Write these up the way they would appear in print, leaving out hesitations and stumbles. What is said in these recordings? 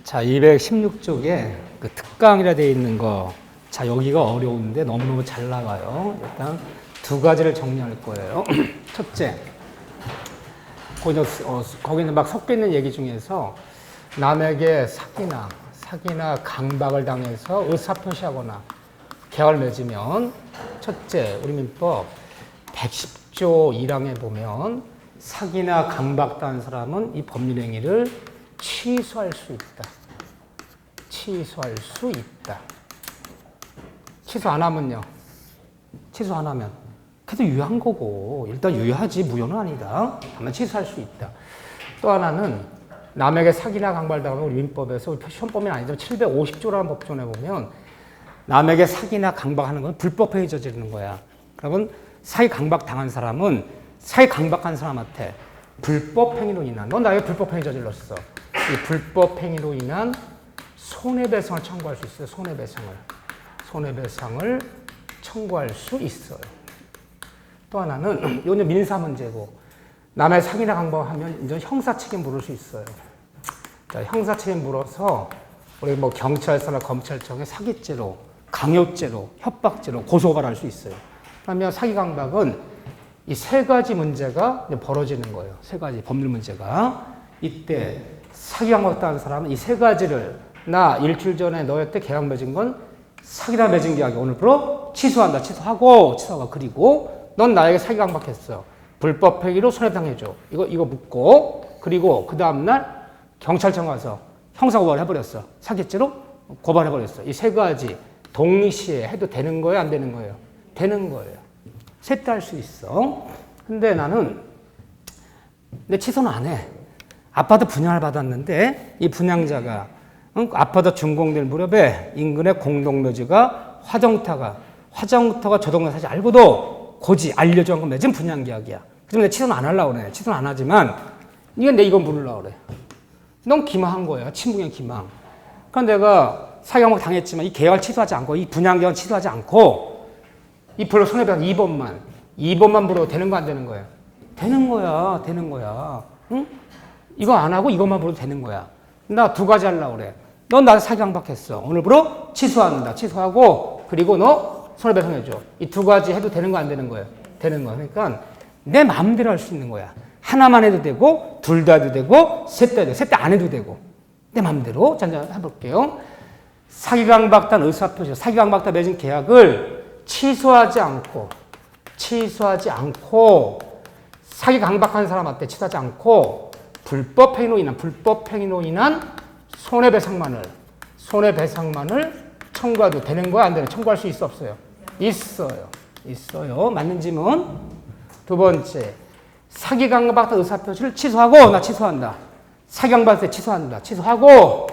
자, 216쪽에 그 특강이라 되어 있는 거. 자, 여기가 어려운데 너무너무 잘 나가요. 일단 두 가지를 정리할 거예요. 첫째, 거기는 막 섞여 있는 얘기 중에서 남에게 사기나 강박을 당해서 의사표시하거나 계약을 맺으면 첫째, 우리 민법 110조 1항에 보면 사기나 강박당한 사람은 이 법률행위를 취소할 수 있다. 취소할 수 있다. 취소 안 하면요. 취소 안 하면 그래도 유효한 거고 일단 유효하지 무효는 아니다. 다만 취소할 수 있다. 또 하나는 남에게 사기나 강박을 당하면 우리 민법에서 우리 시험법은 아니지만 750조라는 법조문에 보면 남에게 사기나 강박하는 건 불법행위 저지르는 거야. 그러면 사기 강박 당한 사람은 사기 강박한 사람한테 불법행위로 인한 넌 나에게 불법행위 저질렀어. 이 불법행위로 인한 손해배상을 청구할 수 있어요. 손해배상을 청구할 수 있어요. 또 하나는 이건 민사 문제고 남의 사기나 강박하면 이제 형사책임 물을 수 있어요. 자, 형사책임 물어서 우리 뭐 경찰서나 검찰청에 사기죄로, 강요죄로, 협박죄로 고소고발할 수 있어요. 그러면 사기 강박은 이 세 가지 문제가 벌어지는 거예요. 세 가지 법률 문제가. 이때 사기 강박당한 사람은 이 세 가지를 나 일주일 전에 너한테 계약 맺은 건 사기나 맺은 계약이 오늘부로 취소한다. 취소하고 그리고 넌 나에게 사기 강박했어. 불법 행위로 손해배상해줘. 이거 묻고 그리고 그 다음날 경찰청 가서 형사고발 해버렸어. 사기죄로 고발해버렸어. 이 세 가지 동시에 해도 되는 거예요? 안 되는 거예요? 되는 거예요. 셋 다 할 수 있어. 근데 내 취소는 안 해. 아파트 분양을 받았는데 이 분양자가 아파트 준공될 무렵에 인근의 공동묘지가 화정터가 저동네 사실 알고도 고지 알려준 거 맺은 분양계약이야. 그래서 내가 취소는 안 하려고 그래. 취소는 안 하지만 이거 물으려고 그래. 넌 기망한 거야. 친분의 기망. 그러니까 내가 사기강박 당했지만 이 계약을 취소하지 않고 이 분양계약을 취소하지 않고 이 불로 손해배상 2번만 물어도 되는 거 안 되는 거야? 되는 거야. 응? 이거 안 하고 이것만 물어도 되는 거야. 나 두 가지 하려고 그래. 넌 나한테 사기강박했어. 오늘부로 취소한다. 취소하고 그리고 너 손해배상해줘. 이 두 가지 해도 되는 거 안 되는 거예요? 되는 거야. 그러니까 내 마음대로 할 수 있는 거야. 하나만 해도 되고 둘 다 해도 되고 셋 다 해도 되고 셋 다 안 해도 되고 내 마음대로. 자, 해볼게요. 사기강박단 의사표시, 사기강박단 맺은 계약을 취소하지 않고 사기 강박한 사람한테 취소하지 않고 불법행위로 인한 손해배상만을 청구해도 되는 거야? 안 되는 거야? 청구할 수 있어? 없어요? 있어요. 맞는 질문. 두 번째, 사기 강박한 의사표시를 취소하고 나 취소한다. 사기 강박할 때 취소하고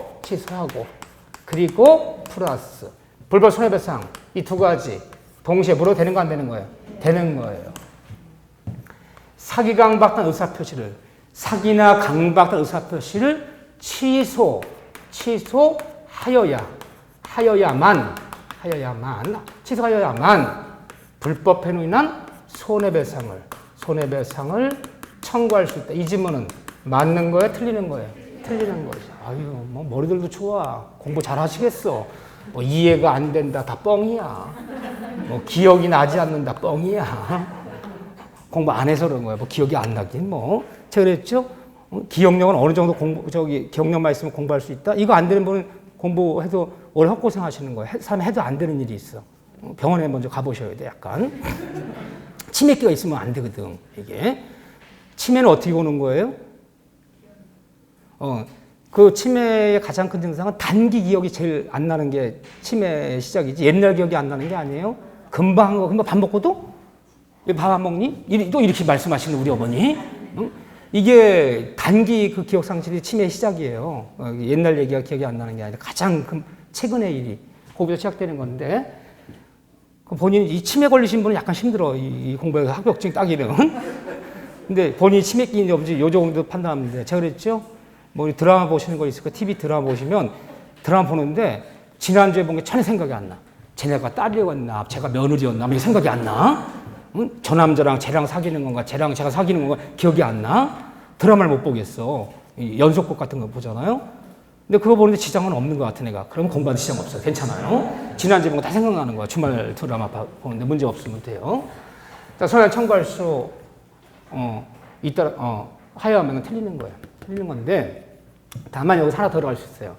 그리고 플러스 불법 손해배상 이 두 가지 동시에 물어도 되는 거 안 되는 거예요? 되는 거예요. 사기 강박한 의사표시를 사기나 강박한 의사표시를 취소하여야만 불법 행위로 인한 손해배상을 청구할 수 있다. 이 질문은 맞는 거예요? 틀리는 거예요? 틀리는 거죠. 아유, 뭐 머리들도 좋아. 공부 잘 하시겠어. 뭐 이해가 안 된다. 다 뻥이야. 뭐 기억이 나지 않는다. 뻥이야. 공부 안 해서 그런 거야. 뭐 기억이 안 나긴 뭐. 제가 그랬죠? 기억력은 어느 정도 기억력만 있으면 공부할 수 있다? 이거 안 되는 분은 공부해도 오래 헛고생 하시는 거예요. 사람이 해도 안 되는 일이 있어. 병원에 먼저 가보셔야 돼, 약간. 치매기가 있으면 안 되거든, 이게. 치매는 어떻게 오는 거예요? 그 치매의 가장 큰 증상은 단기 기억이 제일 안 나는 게 치매의 시작이지. 옛날 기억이 안 나는 게 아니에요. 금방 밥 먹고도? 왜 밥 안 먹니? 또 이렇게 말씀하시는 우리 어머니. 이게 단기 그 기억 상실이 치매의 시작이에요. 옛날 얘기가 기억이 안 나는 게 아니라 가장 최근의 일이 거기서 시작되는 건데 본인이 이 치매 걸리신 분은 약간 힘들어. 이 공부해서 합격증 따기는. 근데 본인이 치매끼인지 없는지 요 정도 판단하면 돼. 제가 그랬죠? 뭐 드라마 보시는 거 있을 거예요. TV 드라마 보시면 드라마 보는데 지난주에 본 게 전혀 생각이 안 나. 쟤네가 딸이었나, 제가 며느리였나, 이게 생각이 안 나. 응? 저 남자랑 쟤랑 사귀는 건가, 쟤랑 제가 사귀는 건가 기억이 안 나. 드라마를 못 보겠어. 연속극 같은 거 보잖아요. 근데 그거 보는데 지장은 없는 것 같은 애가. 그러면 공부하는 지장 없어요. 괜찮아요. 지난 제목 다 생각나는 거야. 주말 드라마 보는데 문제 없으면 돼요. 자, 소환 청구할 수, 하여하면 틀리는 거예요. 틀리는 건데, 다만 여기서 하나 더 들어갈 수 있어요.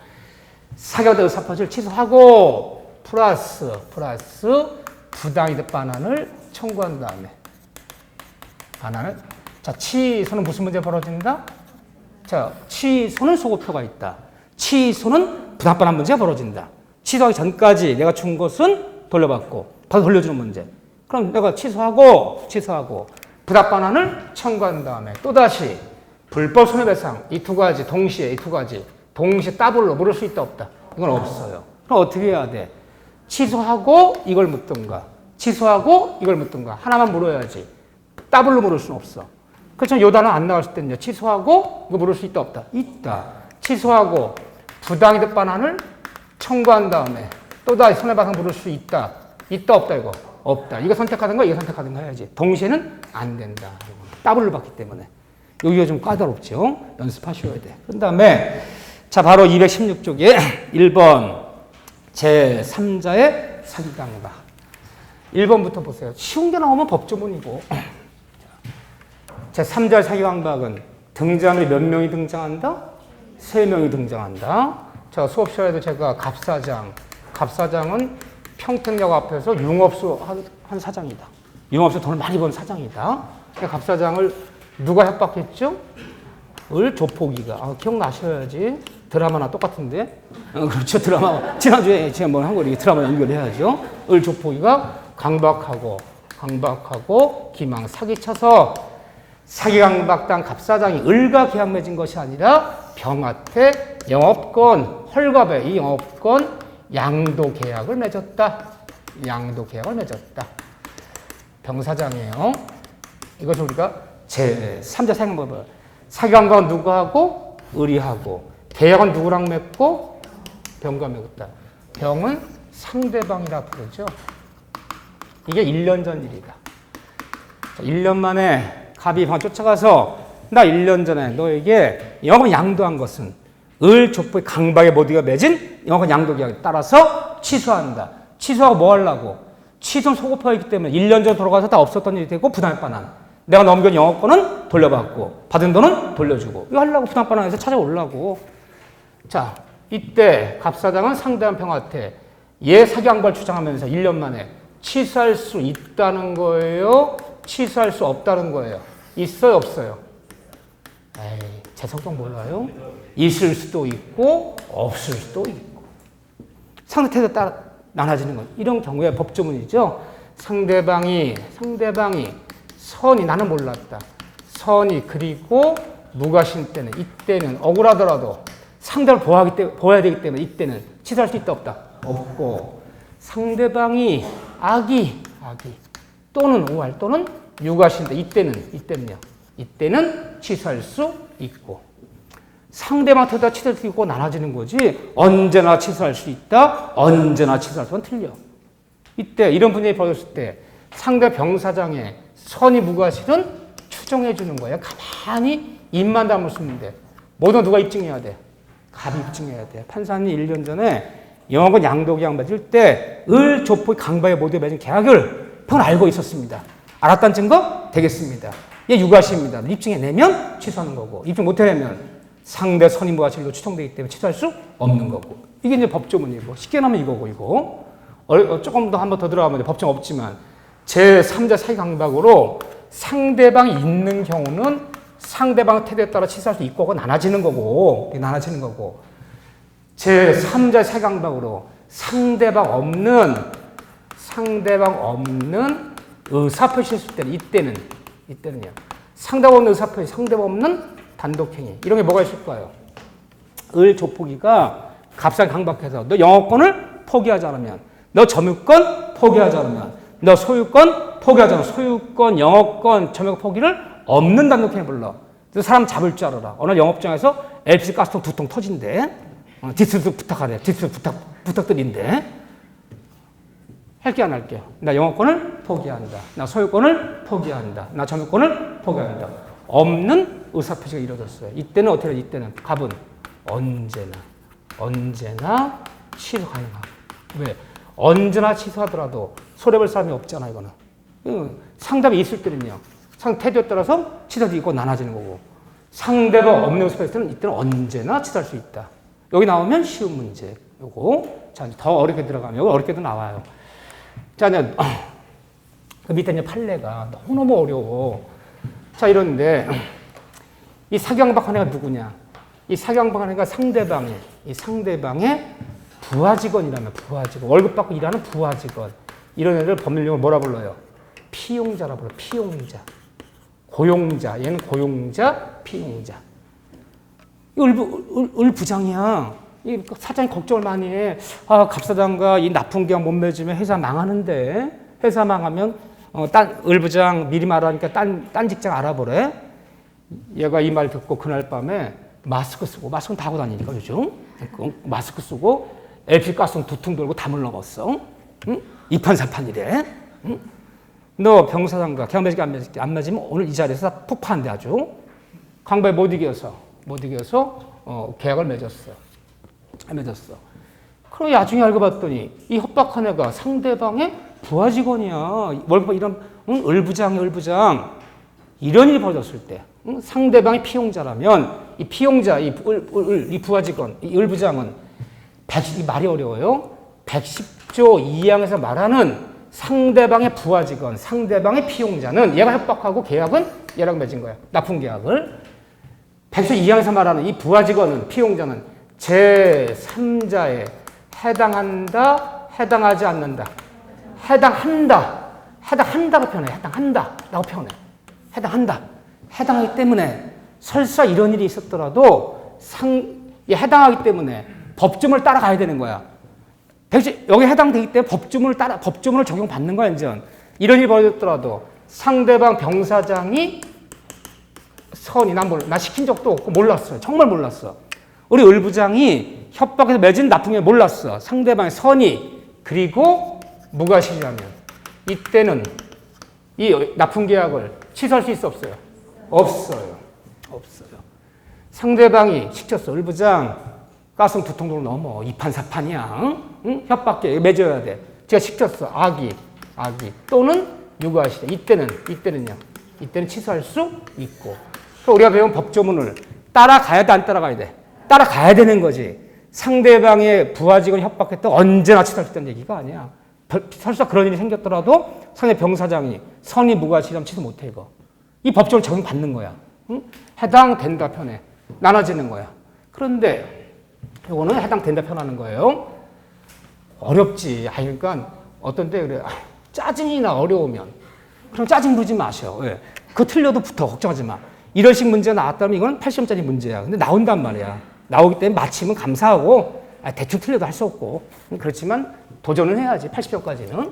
사격대 의사표시를 취소하고, 플러스, 부당이득 반환을 청구한 다음에, 반환을. 자, 취소는 무슨 문제 벌어진다? 자, 취소는 소급표가 있다. 취소는 부당반환 문제가 벌어진다. 취소하기 전까지 내가 준 것은 돌려받고, 바로 돌려주는 문제. 그럼 내가 취소하고, 부당반환을 청구한 다음에, 또다시, 불법 손해배상, 이 두 가지, 동시에 더블로 물을 수 있다, 없다? 이건 없어요. 그럼 어떻게 해야 돼? 취소하고 이걸 묻든가, 하나만 물어야지. 더블로 물을 수는 없어. 그렇죠. 요 단어 안 나왔을 때는요. 취소하고 이거 물을 수 있다, 없다? 있다. 취소하고 부당이득 반환을 청구한 다음에 또다시 손해배상 물을 수 있다. 있다, 없다, 이거? 없다. 이거 선택하든가 이거 선택하든가 해야지. 동시에는 안 된다. 더블로 받기 때문에. 여기가 좀 까다롭죠. 연습하셔야 돼. 그 다음에 자 바로 216쪽에 1번 제3자의 사기강박. 1번부터 보세요. 쉬운 게 나오면 법조문이고 제3자의 사기강박은 등장이 몇 명이 등장한다? 3명이 등장한다. 자 수업 시간에도 제가 갑사장은 평택역 앞에서 융업소 한 사장이다. 융업소 돈을 많이 번 사장이다. 갑사장을 누가 협박했죠? 을 조폭이가. 기억나셔야지. 드라마나 똑같은데. 그렇죠. 드라마. 지난주에 제가 뭐 한 거 드라마 연결해야죠. 을 조폭이가 강박하고 기망 사기쳐서 사기강박당 갑사장이 을과 계약 맺은 것이 아니라 병한테 영업권, 헐갑에 이 영업권 양도 계약을 맺었다. 병사장이에요. 이것을 우리가 제3자 사기강박을 사기강박은 누구하고? 을이하고. 계약은 누구랑 맺고? 병과 맺었다. 병은 상대방이라 부르죠. 이게 1년 전 일이다. 1년 만에 갑이 병 쫓아가서 나 1년 전에 너에게 영업을 양도한 것은 을 족보의 강박의 모두가 맺은 영업권 양도 계약에 따라서 취소한다. 취소하고 뭐 하려고? 취소는 소급표가 있기 때문에 1년 전 돌아가서 다 없었던 일이 되고 부당반환. 내가 넘긴 영업권은 돌려받고 받은 돈은 돌려주고 이거 하려고 부당반환해서 찾아오려고. 자 이때 갑사장은 상대한 병한테 얘 사기강박을 주장하면서 1년 만에 취소할 수 있다는 거예요? 취소할 수 없다는 거예요? 있어요, 없어요? 에이, 제 성격 몰라요? 있을 수도 있고 없을 수도 있고 상대 태도에 따라 나눠지는 건 이런 경우에 법조문이죠. 상대방이 선이 나는 몰랐다. 선이 그리고 무과실 때는 이때는 억울하더라도 상대를 보호해야 되기 때문에 이때는 취소할 수 있다, 없다? 없고 상대방이 악이 또는 오할 또는 유과실인데 이때는 취소할 수 있고 상대방 태도가 취소할 수 있고 나눠지는 거지 언제나 취소할 수 있다, 언제나 취소할 수는 틀려. 이때 이런 분위기 벌어졌을 때 상대 병사장의 선이 무과실은 추정해 주는 거예요. 가만히 입만 다물으면 돼. 모두 누가 입증해야 돼? 갑이 입증해야 돼. 판사님 1년 전에 영업권 양도 계약 맺을 때 을 조폭 강박에 모두 맺은 계약을 평은 알고 있었습니다. 알았다는 증거 되겠습니다. 얘 유과시입니다. 입증해내면 취소하는 거고 입증 못해내면 상대 선임 무과실로 추정되기 때문에 취소할 수 없는 거고 이게 이제 법조문이고 쉽게 나면 이거 조금 더 한 번 더 들어가면 법정 없지만 제3자 사기강박으로 상대방이 있는 경우는 상대방 태도에 따라 취소할 수 있고 나눠지는 거고 제3자 사기강박으로 상대방 없는 의사표시를 했을 때는 이때는요. 상대방 없는 의사표시, 상대방 없는 단독행위 이런 게 뭐가 있을까요? 을 조폭이가 갑자기 강박해서 너 영업권을 포기하지 않으면 너 점유권 포기하지 않으면 너 소유권 포기하지 않으면 소유권, 영업권, 점유권 포기를 없는 단독행위 불러. 그래서 사람 잡을 줄 알아라. 어느 영업장에서 LPG 가스통 2통 터진대. 디스트 부탁하래. 디스트 부탁드린대. 할게 안 할게. 나 영업권을 포기한다. 나 소유권을 포기한다. 나 점유권을 포기한다. 없는 의사표시가 이루어졌어요. 이때는 어떻게 해요? 이때는 갑은 언제나 언제나 취소 가능하고. 왜? 언제나 취소하더라도 손해볼 사람이 없잖아, 이거는. 상대방이 있을 때는요. 태도에 따라서 취소도 있고 나눠지는 거고. 상대방 없는 스페이스는 이때는 언제나 취소할 수 있다. 여기 나오면 쉬운 문제. 요거. 자, 더 어렵게 들어가면, 여기 어렵게도 나와요. 자, 이제, 그 밑에 이제 판례가 너무너무 어려워. 자, 이런데, 이 사경박한 애가 누구냐? 이 사경박한 애가 이 상대방의 부하 직원이라면, 부하 직원. 월급 받고 일하는 부하 직원. 이런 애를 법률용어로 뭐라 불러요? 피용자라 불러요. 피용자. 고용자. 얘는 고용자, 피용자. 을부장이야. 이 사장이 걱정을 많이 해. 아, 갑사장과 이 나쁜 계약 못 맺으면 회사 망하는데. 회사 망하면, 을부장 미리 말하니까 딴 직장 알아보래. 얘가 이 말 듣고 그날 밤에 마스크는 다 하고 다니니까, 요즘. 마스크 쓰고 LP 가스통 2통 돌고 담을 넘었어. 응? 이판사판이래. 응? 너 병사장과 계약 맺을게 안 맺으면 오늘 이 자리에서 다 폭파한대 아주. 강박에 못 이겨서 계약을 맺었어. 그럼 나중에 알고 봤더니 이 협박한 애가 상대방의 부하 직원이야. 월급 이런 을부장 이런 일이 벌어졌을 때 상대방이 피용자라면 이 피용자 이 부하 직원 이 을부장은 이 말이 어려워요. 110조 2항에서 말하는 상대방의 부하 직원, 상대방의 피용자는 얘가 협박하고 계약은 얘랑 맺은 거야. 납품 계약을. 110조 2항에서 말하는 이 부하 직원은 피용자는 제3자에 해당한다, 해당하지 않는다. 해당한다로 표현해. 해당한다라고 표현해. 해당하기 때문에 설사 이런 일이 있었더라도 해당하기 때문에 법조문을 따라가야 되는 거야. 여기 해당되기 때문에 법조문을 적용받는 거야, 이제. 이런 일이 벌어졌더라도 상대방 병사장이 나 시킨 적도 없고 몰랐어요. 정말 몰랐어. 우리 을부장이 협박해서 맺은 납품에 몰랐어. 상대방의 선의 그리고 무과실이라면 이때는 이 납품 계약을 취소할 수 있어 없어요? 없어요. 상대방이 시켰어. 을부장 가스통 2통 넘어. 2판 4판이야. 응? 협박계 맺어야 돼. 제가 시켰어. 악의 또는 유과실. 이때는요. 이때는 취소할 수 있고. 우리가 배운 법조문을 따라가야 돼, 안 따라가야 돼? 따라가야 되는 거지. 상대방의 부하 직원 협박했다 언제나 취소할 수 있다는 얘기가 아니야. 설사 그런 일이 생겼더라도 상대 병사장이 선의 무과실이라면 취소 못해, 이거. 이 법조문을 적용받는 거야. 응? 해당된다 편에 나눠지는 거야. 그런데 이거는 해당된다 편하는 거예요. 어렵지. 그러니까 어떤 때 그래. 짜증이나 어려우면 그럼 짜증 부리지 마셔. 왜? 그거 틀려도 붙어. 걱정하지 마. 이런 식 문제가 나왔다면 이건 80점짜리 문제야. 근데 나온단 말이야. 나오기 때문에 마치면 감사하고 대충 틀려도 할 수 없고 그렇지만 도전은 해야지. 80점까지는.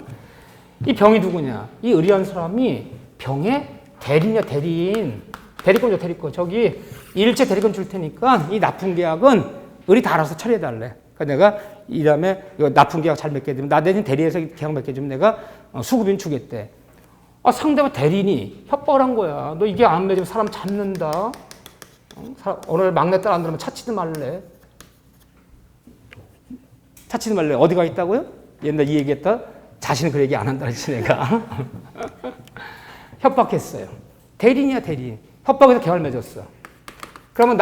이 병이 누구냐? 이 의리한 사람이 병의 대리냐 대리인. 대리권. 저기 일체 대리권 줄 테니까 이 납품 계약은 을이 다 알아서 처리해달래. 그러니까 내가 이 다음에 이거 납품 계약 잘 맺게 되면 나 대신 대리해서 계약 맺게 되면 내가 수급인 주겠대. 상대방 대리인이 협박을 한 거야. 너 이게 안 맺으면 사람 잡는다. 오늘 막내딸 안 들으면 차치든 말래. 어디가 있다고요? 옛날 이 얘기했다. 자신은 그 얘기 안 한다 했지 내가. 협박했어요. 대리인이야 대리인. 협박해서 계약을 맺었어. 그러면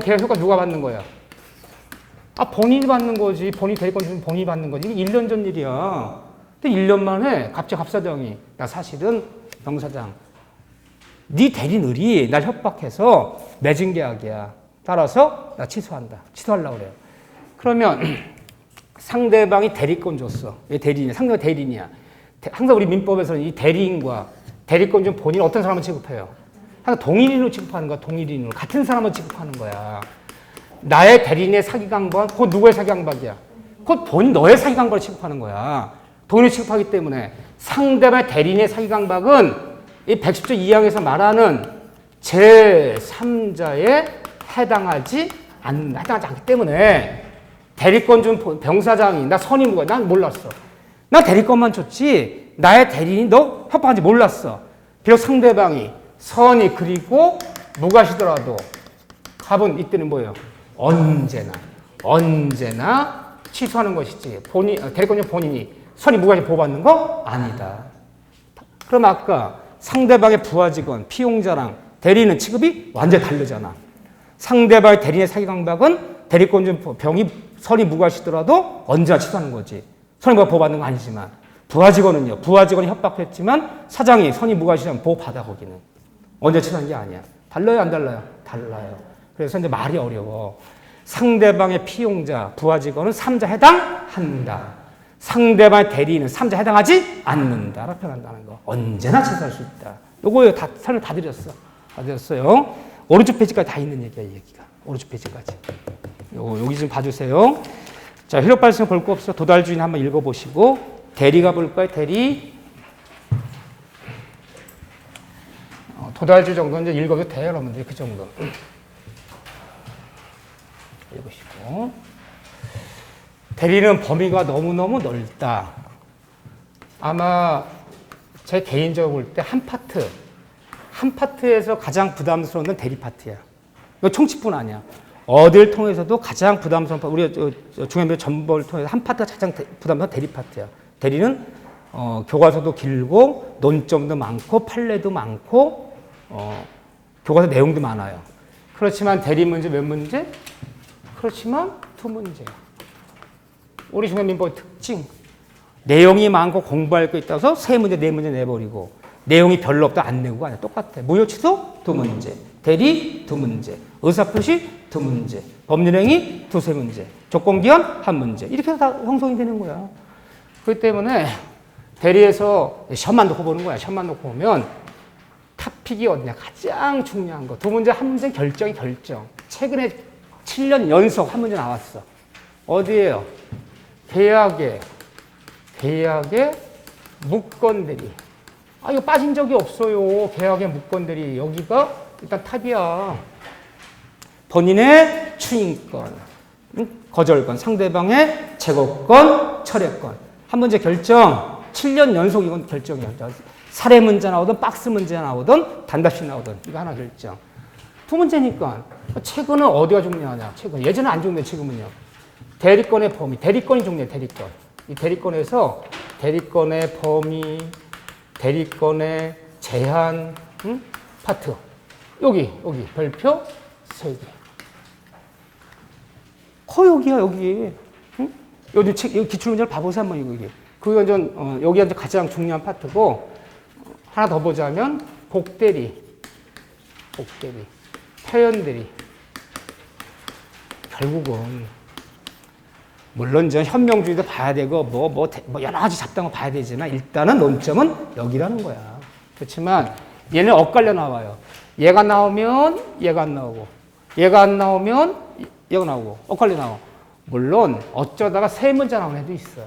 계약 효과 누가 받는 거야? 본인이 받는 거지. 본인 대리권 주면 본인이 받는 거지. 이게 1년 전 일이야. 근데 1년 만에 갑자기 갑사장이 나 사실은 병사장 네 대리인이 날 협박해서 맺은 계약이야. 따라서 나 취소하려고 그래요. 그러면 상대방이 대리권 줬어. 얘 대리인이야. 상대방 대리인이야. 항상 우리 민법에서는 이 대리인과 대리권 준 본인 어떤 사람을 취급해요? 항상 동일인으로 취급하는 거야. 동일인으로. 같은 사람을 취급하는 거야. 나의 대리인의 사기 강박, 곧 누구의 사기 강박이야? 곧 너의 사기 강박을 취급하는 거야. 동일을 취급하기 때문에 상대방의 대리인의 사기 강박은 이 110조 2항에서 말하는 제3자에 해당하지 않기 때문에 대리권 준 병사장이 나 선임 무과 난 몰랐어. 나 대리권만 줬지 나의 대리인이 너 협박한지 몰랐어. 비록 상대방이 선이 그리고 무과시더라도 갑은 이때는 뭐예요? 언제나 언제나 취소하는 것이지 대리권자 본인이 선의무관심 보호받는 거 아니다. 그럼 아까 상대방의 부하직원, 피용자랑 대리인은 취급이 완전히 다르잖아. 상대방의 대리인의 사기강박은 대리권자 병이 선의무관시더라도 언제나 취소하는 거지. 선의무관 보호받는 거 아니지만 부하직원은요. 부하직원이 협박했지만 사장이 선의무관시면 보호받아 거기는. 언제 취소하는 게 아니야. 달라요 안 달라요? 달라요. 그래서 이제 말이 어려워. 상대방의 피용자, 부하직원은 3자 해당한다. 상대방의 대리인은 3자 해당하지 않는다. 라고 표현한다는 거. 언제나 취소할 수 있다. 요거 다 설명 다 드렸어. 다 드렸어요. 오른쪽 페이지까지 다 있는 얘기야, 이 얘기가. 오른쪽 페이지까지. 여기 좀 봐주세요. 자, 효력 발생 볼 거 없어. 도달주인 한번 읽어보시고. 대리가 볼까요? 대리. 도달주 정도는 이제 읽어도 돼요, 여러분들. 그 정도. 읽으시고. 대리는 범위가 너무너무 넓다. 아마 제 개인적으로 볼 때 한 파트에서 가장 부담스러운 건 대리 파트야. 이거 총칙뿐 아니야. 어딜 통해서도 가장 부담스러운 파트, 우리가 중요한 전벌을 통해서 한 파트가 가장 부담스러운 대리 파트야. 대리는 교과서도 길고 논점도 많고 판례도 많고 교과서 내용도 많아요. 그렇지만 대리 문제 몇 문제? 그렇지만 두 문제야. 우리 중앙민법의 특징. 내용이 많고 공부할 거 있다서 세 문제, 네 문제 내버리고 내용이 별로 없다 안 내고 아니야. 똑같아. 무효 취소 두 문제, 대리 두 문제, 의사표시 두 문제, 법률행위 두세 문제, 조건기한 한 문제. 이렇게 해서 다 형성이 되는 거야. 그렇기 때문에 대리에서 시험만 놓고 보는 거야. 시험만 놓고 보면 탑픽이 어디냐. 가장 중요한 거. 두 문제, 한 문제 결정. 최근에 7년 연속 한 문제 나왔어. 어디예요? 계약의 무건대리. 아, 이거 빠진 적이 없어요. 계약의 무건대리. 여기가 일단 탑이야. 본인의 추인권, 거절권, 상대방의 제거권, 철회권. 한 문제 결정. 7년 연속 이건 결정이야. 사례 문제 나오든 박스 문제 나오든 단답식 나오든 이거 하나 결정. 두 문제니까 최근은 어디가 중요하냐. 최근 예전에 안 중요해. 지금은요. 대리권의 범위. 대리권이 중요해. 대리권. 이 대리권에서 대리권의 범위, 대리권의 제한, 파트. 여기 별표 3개. 여기야, 여기. 여기 기출문제를 봐보세요, 한번 이거. 그게 완전, 여기가 이제 가장 중요한 파트고, 하나 더 보자면, 복대리, 표현대리. 결국은, 물론 저 현명주의도 봐야 되고, 뭐 여러 가지 잡다한 거 봐야 되지만, 일단은 논점은 여기라는 거야. 그렇지만, 얘는 엇갈려 나와요. 얘가 나오면 얘가 안 나오고, 얘가 안 나오면 얘가 나오고, 엇갈려 나와. 물론 어쩌다가 세 문제 나오는 애도 있어.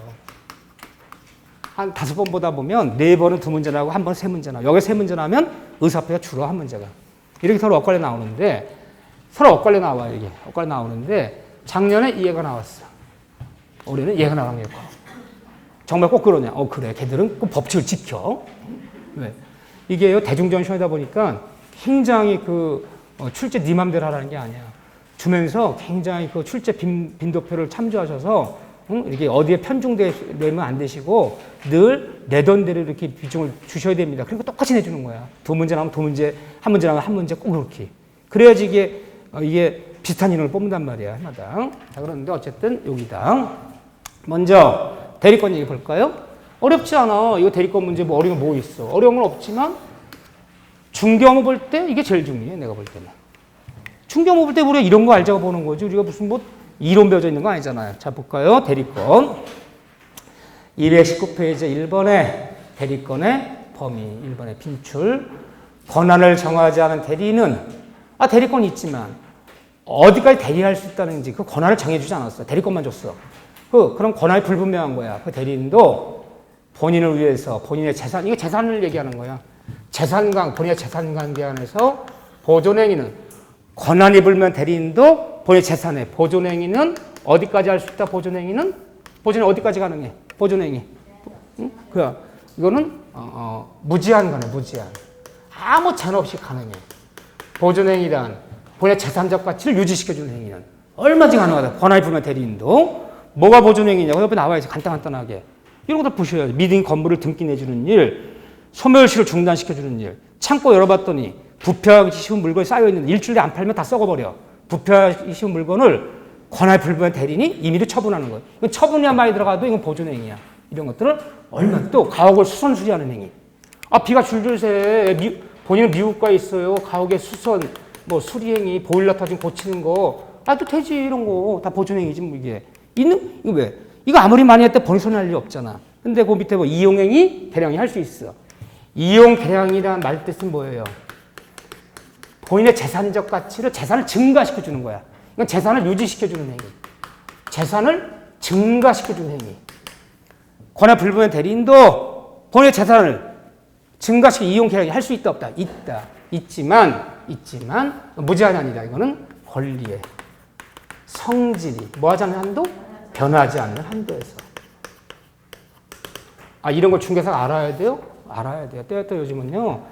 한 5번 보다 보면 4번은 두 문제 나오고 한 번 세 문제 나오고, 여기 세 문제 나오면 의사표가 줄어, 한 문제가. 이렇게 서로 엇갈려 나오는데, 서로 엇갈려 나와요, 이게. 엇갈려 나오는데, 작년에 얘가 나왔어. 올해는 얘가 나간 게 정말 꼭 그러냐? 그래. 걔들은 꼭 법칙을 지켜. 왜? 이게요, 대중전 시험이다 보니까 굉장히 출제 네 맘대로 하라는 게 아니야. 주면서 굉장히 출제 빈도표를 참조하셔서 이렇게 어디에 편중되면 안 되시고 늘 내던 대로 이렇게 비중을 주셔야 됩니다. 그리고 똑같이 내주는 거야. 두 문제 나오면 두 문제, 한 문제 나오면 한 문제 꼭 그렇게. 그래야지 이게 비슷한 인원을 뽑는단 말이야, 해마다. 자, 그런데 어쨌든 여기다. 먼저 대리권 얘기 볼까요? 어렵지 않아. 이거 대리권 문제 뭐 어려운 거 뭐 있어. 어려운 건 없지만 중경호 볼 때 이게 제일 중요해, 내가 볼 때는. 중경호 볼 때 우리가 이런 거 알자고 보는 거지. 우리가 무슨 이론 배워져 있는 거 아니잖아요. 자, 볼까요? 대리권. 219페이지 1번에 대리권의 범위, 1번의 빈출. 권한을 정하지 않은 대리인은, 대리권이 있지만 어디까지 대리할 수 있다는지 그 권한을 정해주지 않았어. 대리권만 줬어. 그럼 권한이 불분명한 거야. 그 대리인도 본인을 위해서 본인의 재산, 이게 재산을 얘기하는 거야. 본인의 재산 관계 안에서 보존행위는, 권한이 불면 대리인도 본인의 재산에, 보존행위는 어디까지 할 수 있다? 보존이 어디까지 가능해? 보존행위. 응? 이거는 무제한 가능해. 무제한. 아무 제한 없이 가능해. 보존행위란 본인의 재산적 가치를 유지시켜주는 행위는 얼마든지 가능하다. 권한이 불면 대리인도. 뭐가 보존행위냐고 옆에 나와야지. 간단하게. 이런 것들 보셔야죠. 미등 건물을 등기 내주는 일, 소멸시를 중단시켜주는 일, 창고 열어봤더니 부패하기 쉬운 물건이 쌓여있는데 일주일에 안 팔면 다 썩어버려. 부패하기 쉬운 물건을 권한이 불면 대리인이 임의로 처분하는 거예요. 이건 처분이란 말이 들어가도 이건 보존행위야. 이런 것들을 얼마나 또 가옥을 수선수리하는 행위. 비가 줄줄 새. 본인은 미국가에 있어요. 가옥에 수선, 뭐 수리행위, 보일러 터진 고치는 거. 또 되지 이런 거 다 보존행위지 뭐 이게. 이거 왜? 이거 아무리 많이 했다 본인 손에 할 일 없잖아. 근데 그 밑에 뭐 이용행위, 개량이 할 수 있어. 이용, 개량이라는 말 뜻은 뭐예요? 본인의 재산적 가치를 재산을 증가시켜주는 거야. 이건 재산을 유지시켜주는 행위. 재산을 증가시켜주는 행위. 권한 불분의 대리인도 본인의 재산을 증가시켜 이용 계약이 할 수 있다 없다? 있다. 있지만 무제한이 아니다. 이거는 권리의 성질이 뭐하지 않는 한도? 변하지 않는 한도에서. 이런 걸 중개사가 알아야 돼요? 알아야 돼요. 때또 요즘은요.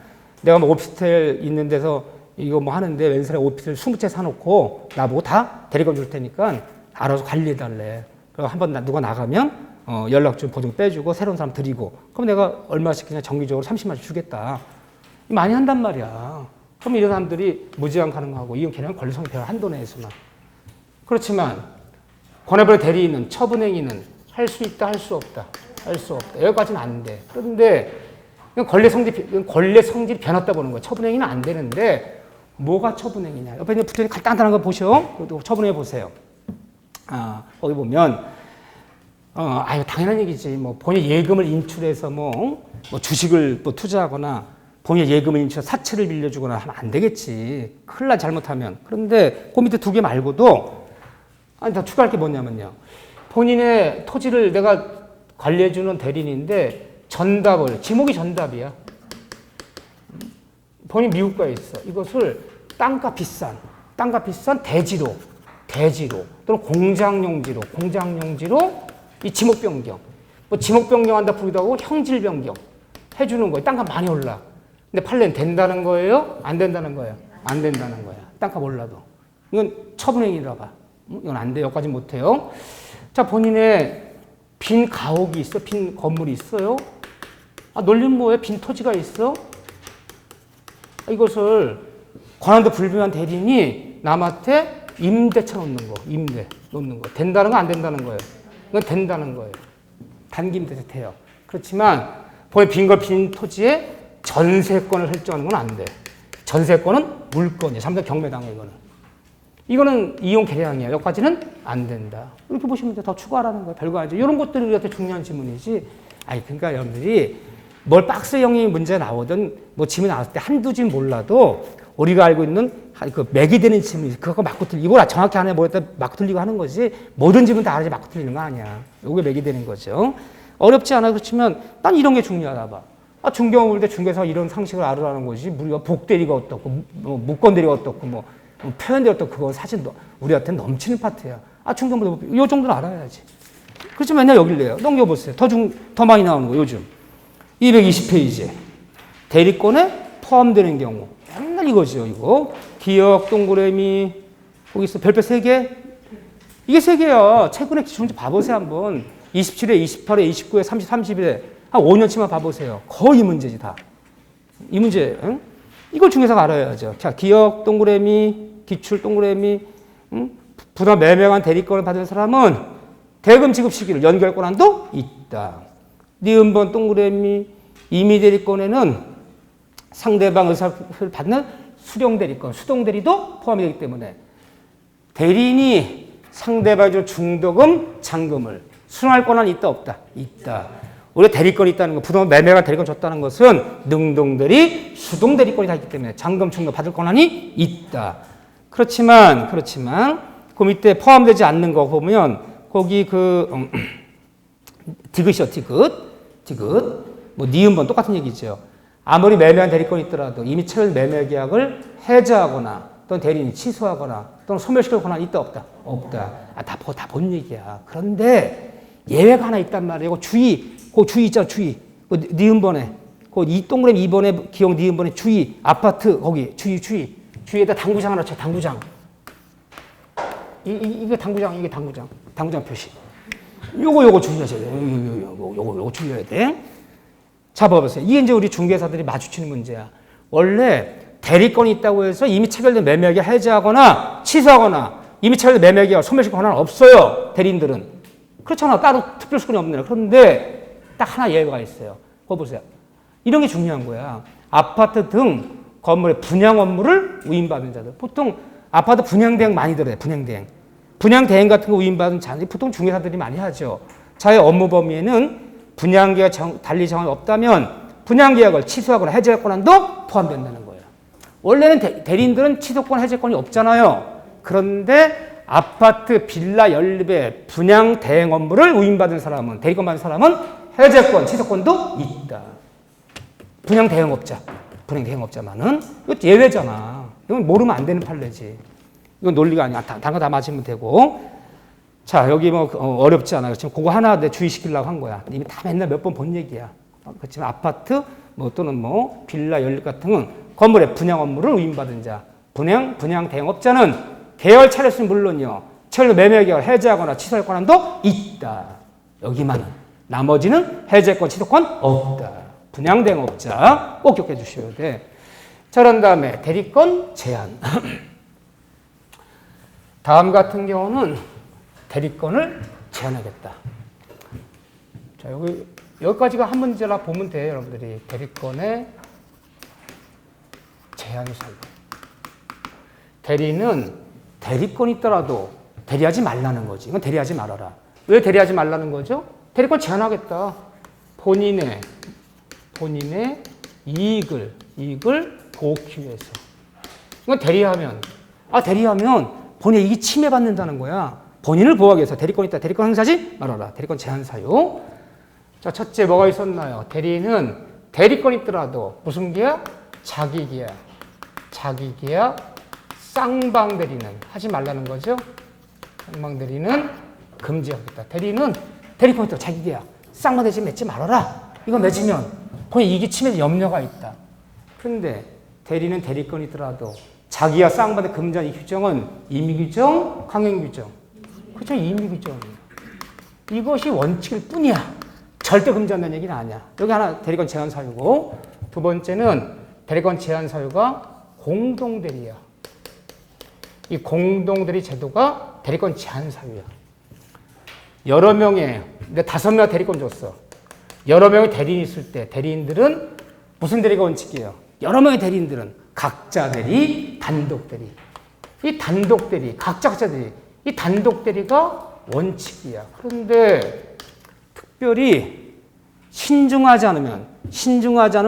내가 뭐 오피스텔 있는 데서 이거 뭐 하는데 왼손에 오피스텔 20채 사놓고 나보고 다 대리금 줄 테니까 알아서 관리해달래. 그리고 한번 누가 나가면 연락 좀 보증 빼주고 새로운 사람 드리고 그럼 내가 얼마씩 그냥 정기적으로 30만 원씩 주겠다. 많이 한단 말이야. 그럼 이런 사람들이 무제한 가능하고 이용 개념 권리성 배워 한도 내에서만. 그렇지만 권해버린 대리인은 처분행위는 할 수 있다 할 수 없다. 할 수 없다. 여기까지는 안 돼. 그런데 권리 성질이 변했다 보는 거야. 처분행위는 안 되는데 뭐가 처분행위냐. 옆에 있는 붙어있는 간단한 거 보셔. 처분해 보세요. 거기 보면 당연한 얘기지. 뭐 본인 예금을 인출해서 뭐 주식을 뭐 투자하거나 본인 예금을 인출해서 사채를 빌려주거나 하면 안 되겠지. 큰일 나 잘못하면. 그런데 그 밑에 두 개 말고도 더 추가할 게 뭐냐면요. 본인의 토지를 내가 관리해주는 대리인인데 지목이 전답이야. 본인 미국가에 있어. 이것을 땅값 비싼 대지로 또는 공장용지로 이 지목 변경. 뭐 지목 변경한다 부르기도 하고 형질 변경 해주는 거예요. 땅값 많이 올라. 근데 팔면 된다는 거예요? 안 된다는 거예요? 안 된다는 거야. 땅값 올라도. 이건 처분행위라 봐. 이건 안 돼. 여기까지 못 해요. 자, 본인의 빈 가옥이 있어? 빈 건물이 있어요? 논리는 뭐예요? 빈 토지가 있어? 이것을 권한도 불분한 대리인이 남한테 임대차 놓는 거. 임대 놓는 거. 된다는 거 안 된다는 거예요? 이건 된다는 거예요. 단기 임대차 돼요. 그렇지만 본인 빈 토지에 전세권을 설정하는 건 안 돼. 전세권은 물건이야. 잘못하면 경매당해 이거는 이용 계량이야. 여기까지는 안 된다. 이렇게 보시면 더 추가하라는 거예요. 별거 아니죠. 이런 것들이 우리한테 중요한 질문이지. 그러니까 여러분들이 뭘 박스형이 문제 나오든 뭐 질문 나왔을 때 한두 줄 몰라도 우리가 알고 있는 그 맥이 되는 질문이 그거 맞고 틀리고 이걸 정확히 안 해 뭐였다 맞고 틀리고 하는 거지 모든 질문 다 알아야지 맞고 틀리는 거 아니야. 이게 맥이 되는 거죠. 어렵지 않아. 그렇지만 난 이런 게 중요하다 봐. 중개업 볼 때 중개사가 이런 상식을 알으라는 거지. 우리가 복대리가 어떻고 뭐 무건대리가 어떻고 뭐 표현대리 어떻고 그거 사실 우리한테 넘치는 파트야. 중개업도 이 정도는 알아야지. 그렇지만 맨날 여길 내요. 넘겨보세요. 더 많이 나오는 거 요즘 220페이지에 대리권에 포함되는 경우 맨날 이거죠. 이거 기억 동그라미 거기 있어 별표 3개 이게 3개야. 최근에 기준 좀 봐보세요 한번. 27에 28에 29에 30, 30에 한 5년치만 봐보세요. 거의 이 문제지 다. 이 문제. 응? 이걸 중개사가 알아야죠. 자, 기억 동그라미, 기출 동그라미, 부담 매매한 대리권을 받은 사람은 대금 지급 시기를 연결 권한도 있다. 니은번 동그라미, 임의 대리권에는 상대방 의사를 받는 수령 대리권, 수동 대리도 포함이 되기 때문에 대리인이 상대방이 준 중도금, 잔금을 수령할 권한이 있다 없다? 있다. 우리가 대리권이 있다는 거, 부동산 매매가 대리권 줬다는 것은 능동대리, 수동대리권이 다 있기 때문에 잔금, 충도 받을 권한이 있다. 그렇지만 그 밑에 포함되지 않는 거 보면 거기 디귿이요, 디귿. 뭐 니은번 똑같은 얘기죠. 아무리 매매한 대리권이 있더라도 이미 체결 매매 계약을 해제하거나 또는 대리인이 취소하거나 또는 소멸시킬 권한이 있다 없다? 없다. 다 본 얘기야. 그런데 예외가 하나 있단 말이에요. 그 주의 있잖아, 주의. 니은번에, 이 동그라미 2번에 기억 니은번에 주의, 아파트, 거기, 주의에다 당구장 하나 쳐, 당구장. 이게 당구장 표시. 요거 주의하셔야 돼요. 요거 주의해야 돼. 자, 봐보세요. 이게 이제 우리 중개사들이 마주치는 문제야. 원래 대리권이 있다고 해서 이미 체결된 매매계약을 해지하거나 취소하거나 이미 체결된 매매계약을 소멸시킬 권한은 없어요. 대리인들은. 그렇잖아. 따로 특별수권이 없네. 그런데 딱 하나 예외가 있어요. 그거 보세요. 이런 게 중요한 거야. 아파트 등 건물의 분양 업무를 위임받은 자들. 보통 아파트 분양대행 많이 들어요. 분양대행 같은 거 위임받은 자들이 보통 중개사들이 많이 하죠. 자의 업무 범위에는 분양계약 달리 정황이 없다면 분양계약을 취소하거나 해지할 권한도 포함된다는 거예요. 원래는 대리인들은 취소권, 해지권이 없잖아요. 그런데 아파트, 빌라 연립의 분양 대행 업무를 위임받은 사람은, 대리권 받은 사람은 해제권, 취소권도 있다. 분양 대행업자만은 이거 예외잖아. 이건 모르면 안 되는 판례지. 이건 논리가 아니야. 단거 다 맞으면 되고. 자, 여기 뭐 어렵지 않아요. 지금 그거 하나 내 주의시키려고 한 거야. 이미 다 맨날 몇 번 본 얘기야. 그렇지만 아파트 뭐 또는 뭐 빌라 연립 같은 건물의 분양 업무를 위임받은 자, 분양 대행업자는 계열 차례수는 물론요. 체결 매매 계약을 해제하거나 취소할 권한도 있다. 여기만은. 나머지는 해제권, 취소권 없다. 분양 대행업자 꼭 기억해 주셔야 돼. 자, 그런 다음에 대리권 제한. 다음 같은 경우는 대리권을 제한하겠다. 자, 여기까지가 한 문제라 보면 돼요, 여러분들이. 대리권의 제한 사유. 대리는 대리권이 있더라도 대리하지 말라는 거지. 이건 대리하지 말아라. 왜 대리하지 말라는 거죠? 대리권 제한하겠다. 본인의 이익을 보호하기 위해서. 이건 대리하면 본인의 이익이 침해받는다는 거야. 본인을 보호하기 위해서 대리권 있다. 대리권 행사하지 말아라. 대리권 제한 사유. 자, 첫째 뭐가 있었나요? 대리는 대리권 있더라도 무슨 계약? 자기계약, 쌍방대리는 하지 말라는 거죠. 쌍방대리는 금지하겠다. 대리는 대리권 있더라도 자기계약, 쌍방대리 맺지 말아라. 이거 맺으면 본인 이익이 침해 염려가 있다. 그런데 대리는 대리권이 있더라도 자기와 쌍방대 금지하는 이 규정은 임의규정, 강행규정. 그렇죠? 임의규정이에요. 이것이 원칙일 뿐이야. 절대 금지한다는 얘기는 아니야. 여기 하나 대리권 제한 사유고, 두 번째는 대리권 제한 사유가 공동대리야. 이 공동대리 제도가 대리권 제한 사유야. 여러 명의, 내가 5명 대리권 줬어. 여러 명의 대리인이 있을 때 대리인들은 무슨 대리가 원칙이에요? 여러 명의 대리인들은 각자 대리, 단독 대리. 이 단독 대리, 각자 대리. 이 단독 대리가 원칙이야. 그런데 특별히 신중하지 않으면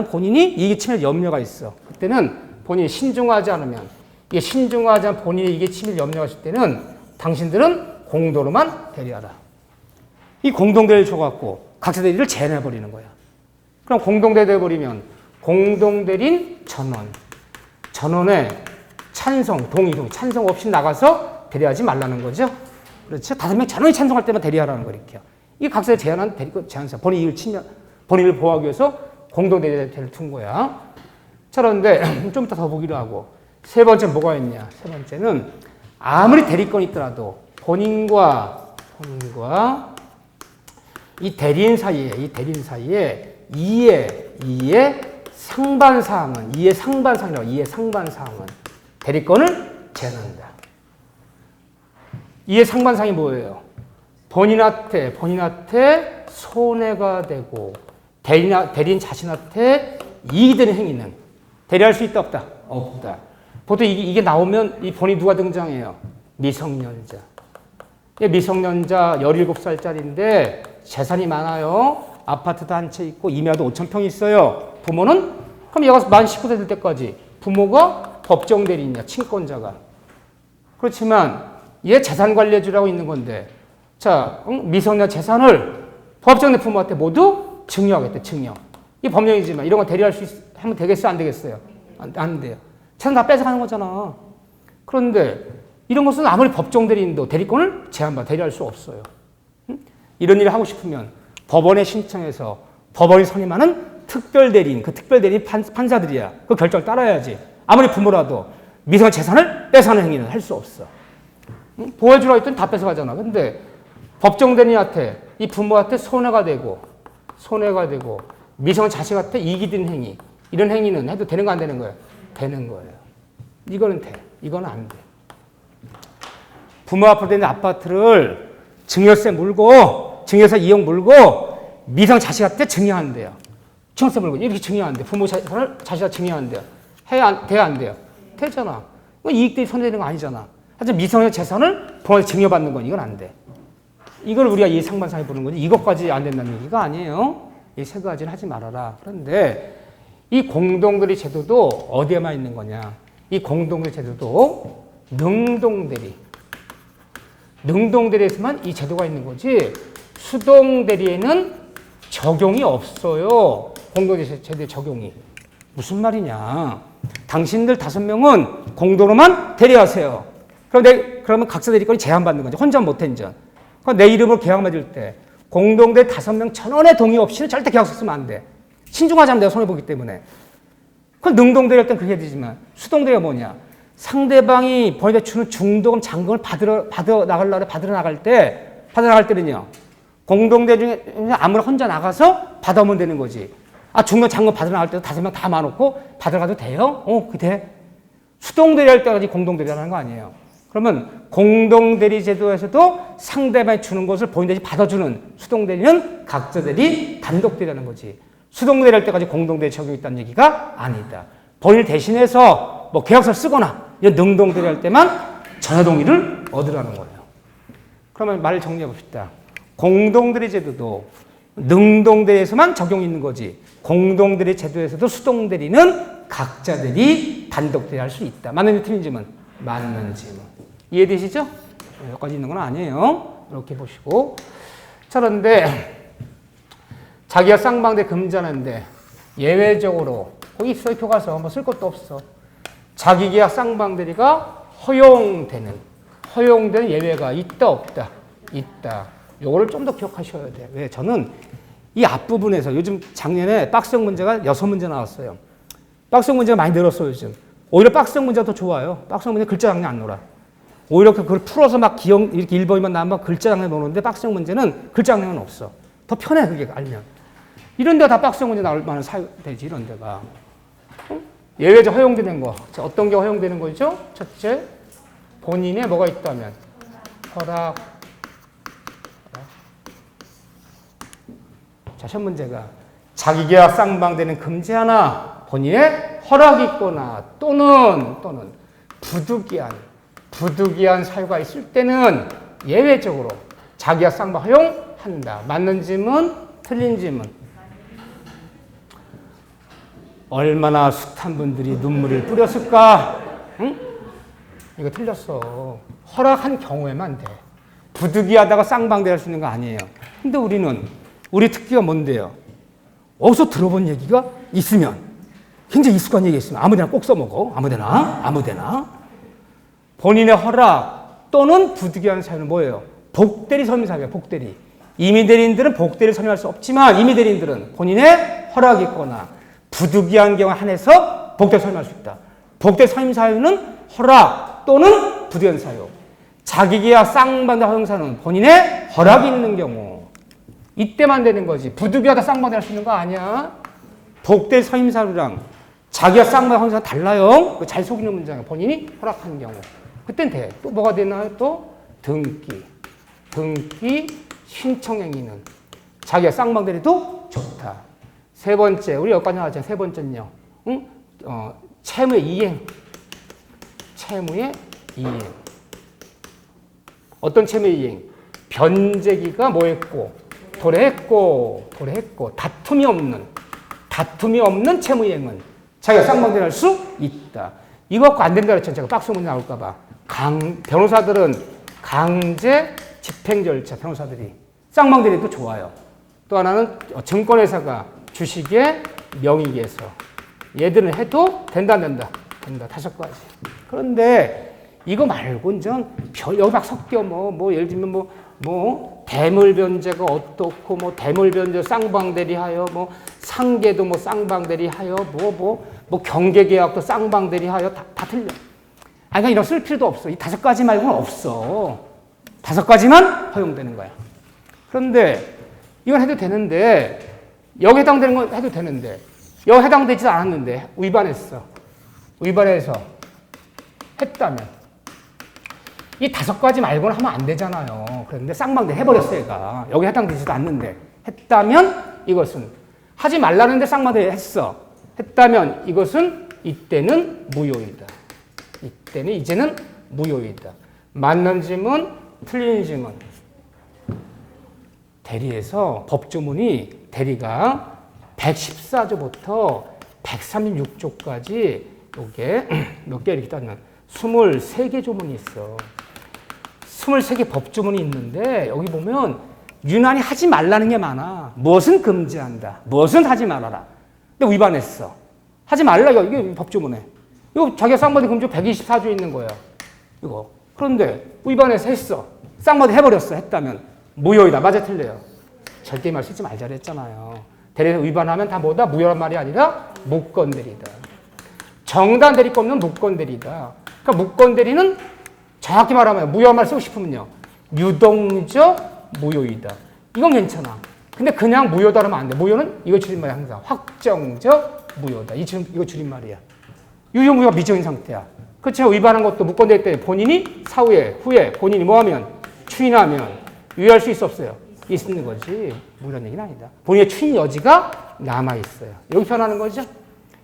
본인이 이익에 침해 염려가 있어. 그때는 본인이 신중하지 않으면 본인이 이익에 침해 염려가 있을 때는 당신들은 공도로만 대리하라. 이 공동대리를 줘갖고 각자 대리를 제한해버리는 거야. 그럼 공동대리 돼버리면 공동대리인 전원의 찬성, 동의 찬성 없이 나가서 대리하지 말라는 거죠. 그렇죠? 5명 전원이 찬성할 때만 대리하라는 거니까. 이 각사에 제한한 대리권 제한사. 본인을 보호하기 위해서 공동대리를 둔 거야. 자, 그런데 좀 이따 더 보기로 하고. 세 번째 뭐가 있냐? 세 번째는 아무리 대리권이 있더라도 본인과 이 대리인 사이에 이해 상반사항은 대리권을 제한한다. 이해 상반사항이 뭐예요? 본인한테 손해가 되고 대리인 자신한테 이익이 되는 행위는 대리할 수 있다 없다? 없다. 보통 이게 나오면 이 본인이 누가 등장해요? 미성년자. 미성년자 17살짜리인데 재산이 많아요. 아파트도 한 채 있고 임야도 5,000평이 있어요. 부모는? 그럼 얘가 만 19세 될 때까지 부모가 법정 대리인이야. 친권자가. 그렇지만 얘 재산 관리해주라고 있는 건데, 자, 미성년 재산을 법정 내 부모한테 모두 증여하겠대. 증여. 이 법령이지만 이런 거 대리할 하면 되겠어요? 안 되겠어요? 안 돼요. 재산 다 뺏어가는 거잖아. 그런데 이런 것은 아무리 법정 대리인도 대리권을 제한받아 대리할 수 없어요. 이런 일을 하고 싶으면 법원에 신청해서 법원이 선임하는 특별대리인, 그 특별대리인 판사들이야. 그 결정을 따라야지. 아무리 부모라도 미성년 재산을 뺏어가는 행위는 할 수 없어. 응? 보호해주라 했더니 다 뺏어가잖아. 근데 법정대리한테 이 부모한테 손해가 되고 미성 자식한테 이익이 되는 행위, 이런 행위는 해도 되는 거 안 되는 거예요? 되는 거예요. 이거는 돼. 이거는 안 돼. 부모 앞으로 되는 아파트를 증여세 물고 증여세 이용 물고 미성 자식한테 증여한대요. 증여세 물고 이렇게 증여한대. 부모 자식한테 증여한대요. 돼야 안 돼요? 되잖아. 이익들이 손해되는 거 아니잖아. 하여튼 미성의 재산을 부모한테 증여받는 건 이건 안 돼. 이걸 우리가 이 상반상에 보는 거지. 이것까지 안 된다는 얘기가 아니에요. 이 세 가지를 하지 말아라. 그런데 이 공동대리 제도도 어디에만 있는 거냐? 이 공동대리 제도도 능동대리에서만 이 제도가 있는 거지 수동대리에는 적용이 없어요. 공동대리 제도의 적용이. 무슨 말이냐? 당신들 5명은 공동으로만 대리하세요. 그러면 각자 대리권이 제한받는 거죠. 혼자 못해 이제. 그럼 내 이름으로 계약 맺을 때 공동대 5명 전원의 동의 없이는 절대 계약서 쓰면 안 돼. 신중하지 않으면 내가 손해보기 때문에. 그건 능동대리할 땐 그렇게 되지만 수동대리가 뭐냐. 상대방이 본인한테 주는 중도금 잔금을 받으러 나갈 때는요. 공동대 중에 아무나 혼자 나가서 받아오면 되는 거지. 중도 잔금 받으러 나갈 때도 5명 다 모아놓고 받으러 가도 돼요? 그 돼. 수동대리할 때까지 공동대리하는 거 아니에요. 그러면 공동대리 제도에서도 상대방이 주는 것을 본인들이 받아주는 수동대리는 각자 대리, 단독대리라는 거지. 수동대리 할 때까지 공동대리 적용이 있다는 얘기가 아니다. 본인을 대신해서 뭐 계약서를 쓰거나 이런 능동대리 할 때만 전화동의를 얻으라는 거예요. 그러면 말을 정리해 봅시다. 공동대리 제도도 능동대리에서만 적용이 있는 거지. 공동대리 제도에서도 수동대리는 각자 대리, 단독대리 할 수 있다. 맞는지 틀린지는? 맞는 질문. 이해되시죠? 여기까지 있는 건 아니에요. 이렇게 보시고. 자, 그런데 자기가 쌍방대 금지하는데 예외적으로 거기 있어요. 교과서 뭐 쓸 것도 없어. 자기계약 쌍방대리가 허용되는 예외가 있다 없다? 있다. 요거를 좀 더 기억하셔야 돼요. 왜? 저는 이 앞부분에서 요즘 작년에 박스형 문제가 6문제 나왔어요. 박스형 문제가 많이 늘었어요, 요즘. 오히려 박스형 문제가 더 좋아요. 박스형 문제 글자 장난 안 놀아. 오히려 그걸 풀어서 막 기억, 이렇게 1번이만 나오면 글자 장난 노는데 박스형 문제는 글자 장난은 없어. 더 편해, 그게 알면. 이런 데가 다 박스형 문제 나올 만한 사유되지, 이런 데가. 예외적 허용되는 거. 자, 어떤 게 허용되는 거죠? 첫째, 본인의 뭐가 있다면. 허락. 자, 첫 문제가 자기계약 쌍방대는 금지하나 본인의 허락이 있거나 또는 부득이한 사유가 있을 때는 예외적으로 자기계약 쌍방 허용한다. 맞는 질문, 틀린 질문. 얼마나 숱한 분들이 눈물을 뿌렸을까? 응? 이거 틀렸어. 허락한 경우에만 돼. 부득이하다가 쌍방대할 수 있는 거 아니에요. 근데 우리 특기가 뭔데요? 어디서 들어본 얘기가 있으면, 굉장히 익숙한 얘기가 있으면 아무데나 꼭 써먹어. 아무데나. 본인의 허락 또는 부득이한 사유는 뭐예요? 복대리 선임사유예요. 복대리. 임의대리인들은 복대리를 선임할 수 없지만 임의대리인들은 본인의 허락이 있거나 부득이한 경우에 한해서 복대리 선임할 수 있다. 복대리 선임사유는 허락 또는 부득이한 사유. 자기계약 쌍방대 허용사유는 본인의 허락이 있는 경우. 이때만 되는 거지. 부득이하다 쌍방대 할 수 있는 거 아니야. 복대 선임사유랑 자기가 쌍방대 허용사유 달라요. 잘 속이는 문장이야. 본인이 허락한 경우. 그땐 돼. 또 뭐가 되나요? 또 등기 신청행위는 자기가 쌍방대리도 좋다. 세 번째, 우리 여기까지 나왔잖아요. 세 번째는요. 채무의 이행. 어떤 채무의 이행? 변제기가 뭐했고? 도래했고. 다툼이 없는 채무이행은 자기가 쌍방대리 할 수 있다. 이거 갖고 안 된다 그랬죠. 제가 박스 문제 나올까봐. 변호사들은 강제 집행 절차, 변호사들이. 쌍방대리도 좋아요. 또 하나는 증권회사가 주식의 명의계에서. 얘들은 해도 된다. 5가지. 그런데 이거 말고 이제 여기 막 섞여 예를 들면 대물 변제가 어떻고 대물 변제 쌍방대리 하여 상계도 쌍방대리 하여 경계 계약도 쌍방대리 하여 다 틀려. 그러니까 이런 쓸 필요도 없어. 이 5가지 말고는 없어. 5가지만 허용되는 거야. 그런데 이건 해도 되는데 여기 해당되는 건 해도 되는데 여기 해당되지 않았는데 위반했어. 위반해서 했다면 이 5가지 말고는 하면 안 되잖아요. 그런데 쌍방대 해버렸어 얘가. 여기 해당되지도 않는데 했다면 이것은 하지 말라는데 쌍방대 했어. 했다면 이것은 이때는 무효이다. 이때는 이제는 무효이다. 맞는 지문, 틀린 지문. 대리에서 법조문이 대리가 114조부터 136조까지 요게 몇 개 이렇게 따면 23개 조문이 있어. 23개 법조문이 있는데 여기 보면 유난히 하지 말라는 게 많아. 무엇은 금지한다. 무엇은 하지 말아라. 근데 위반했어. 하지 말라 이게 법조문에. 이거 자기가 쌍방대 금지 124조에 있는 거야. 이거. 그런데 위반해서 했어. 쌍방대 해버렸어. 했다면 무효이다. 맞아 틀려요. 절대 말 쓰지 말자 그랬잖아요. 대리에서 위반하면 다 뭐다? 무효란 말이 아니라 무건대리다. 정단 대리권은 무건대리다. 그러니까 무건대리는 정확히 말하면 무효한 말 쓰고 싶으면요. 유동적 무효이다. 이건 괜찮아. 근데 그냥 무효다 그러면 안 돼. 무효는 이거 줄임말이야 항상. 확정적 무효다. 이거 줄임말이야. 유효 무효가 미정인 상태야. 그렇죠. 위반한 것도 무건대리 때 본인이 후에 본인이 뭐하면 추인하면 유효할 수 있어 없어요? 있는 거지. 무효란 얘기는 아니다. 본인의 추인 여지가 남아있어요. 여기 표현하는 거죠.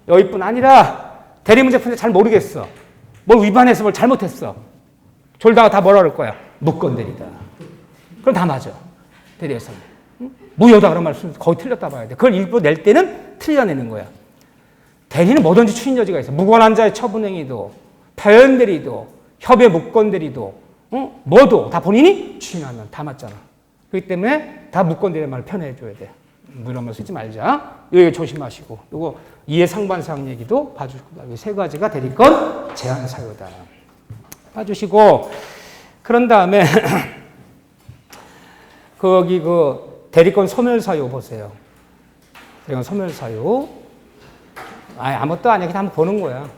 여기뿐 아니라 대리 문제 푸는데 잘 모르겠어. 뭘 위반해서 뭘 잘못했어. 졸다가 다 뭐라 그럴 거야? 무건대리다. 그럼 다 맞아. 대리에서는. 응? 무효다 그런 말 쓰면 거의 틀렸다 봐야 돼. 그걸 일부 낼 때는 틀려내는 거야. 대리는 뭐든지 추인 여지가 있어. 무관한 자의 처분행위도, 표현대리도, 협의 무건대리도, 뭐도 다 본인이 추인하면 다 맞잖아. 그렇기 때문에 다 무건대리 말을 편해줘야 돼. 이런 말 쓰지 말자. 이거 조심하시고. 이거 이해상반사항 얘기도 봐주시고. 이 3가지가 대리권 제한 사유다. 봐주시고. 그런 다음에 거기 대리권 소멸 사유 보세요. 대리권 소멸 사유. 아무것도 아니야. 그냥 한번 보는 거야.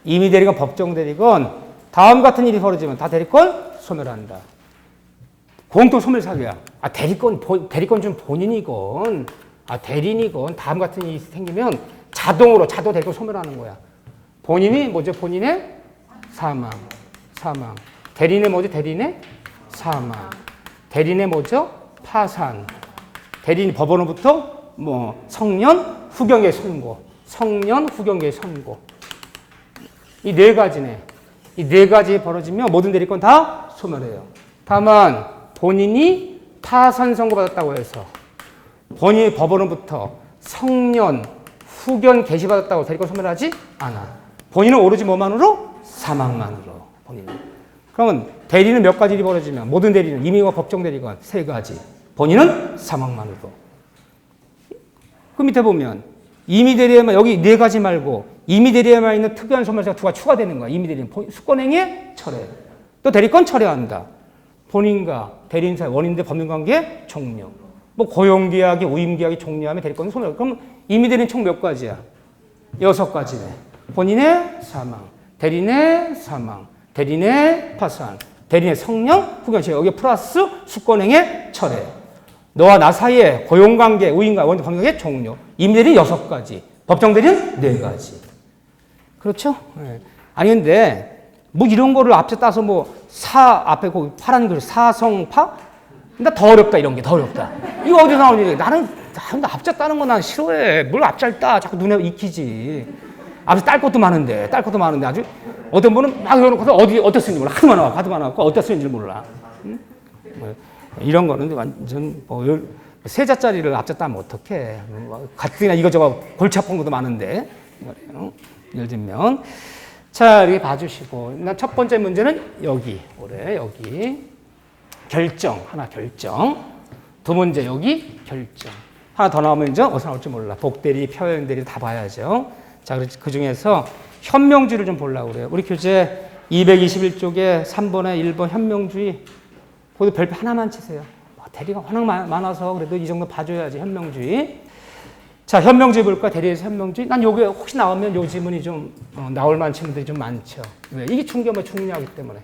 임의 대리건, 법정 대리건 다음 같은 일이 벌어지면 다 대리권 소멸한다. 공통 소멸 사유야. 대리권 좀 본인이건, 대리인이건 다음 같은 일이 생기면 자도 대리권 소멸하는 거야. 본인이 뭐죠? 본인의 사망. 대리인의 뭐죠? 대리인의 사망. 대리인의 뭐죠? 파산. 대리인 법원으로부터 성년 후경의 선고. 이 4가지네. 이 4가지 벌어지면 모든 대리권 다 소멸해요. 다만 본인이 파산 선고받았다고 해서 본인이 법원으로부터 성년 후견 개시받았다고 대리권 소멸하지 않아. 본인은 오로지 뭐만으로? 사망만으로. 본인은. 그러면 대리는 몇 가지 일이 벌어지면 모든 대리는 임의와 법정 대리건 3가지. 본인은 사망만으로. 그 밑에 보면 임의 대리에만 여기 4가지 말고 임의 대리에만 있는 특이한 소멸사가 2가 추가되는 거야. 임의 대리는 수권행위의 철회. 또 대리권 철회한다. 본인과 대리인 사이 원인대 법률관계 종료. 고용계약이 우임계약이 종료하면 대리권은 소멸. 그럼 임의 대리는 총 몇 가지야? 6가지네. 본인의 사망, 대리인의 사망, 대리인의 파산, 대리인의 성령, 후견실. 여기 플러스 수권행위의 철회. 너와 나 사이에 고용관계, 우임과 원인대 법률관계 종료. 임의 대리는 6가지. 법정 대리는 4가지. 그렇죠? 네. 아니 근데 이런 거를 앞에 따서 앞에 파란 글 사성파? 나 더 어렵다 이런 게 더 어렵다. 이거 어디서 나오는 얘기? 나는 앞자 따는 거 난 싫어해. 뭘 앞자를 따? 자꾸 눈에 익히지. 앞에 딸 것도 많은데 아주 어떤 분은 막 이러놓고서 어디다 쓰는지 몰라. 하도 많아갖고 어디다 쓰는지 몰라. 응? 이런 거는 완전 세자짜리를 앞자 따면 어떡해. 가뜩이나 이거저거 골치 아픈 것도 많은데. 예를 들면 자, 이렇게 봐주시고. 첫 번째 문제는 여기. 결정. 하나 결정. 2 문제 여기 결정. 하나 더 나오면 이제 어디서 나올지 몰라. 복대리, 표현대리 다 봐야죠. 자, 그 중에서 현명주의를 좀 보려고 그래요. 우리 교재 221쪽에 3번에 1번 현명주의. 거기 별표 하나만 치세요. 대리가 워낙 많아서 그래도 이 정도 봐줘야지 현명주의. 자, 현명주의 볼까? 대리에서 현명주의? 난 요게 혹시 나오면 요 지문이 좀 나올 만한 질문들이 좀 많죠. 왜? 이게 중요하기 때문에.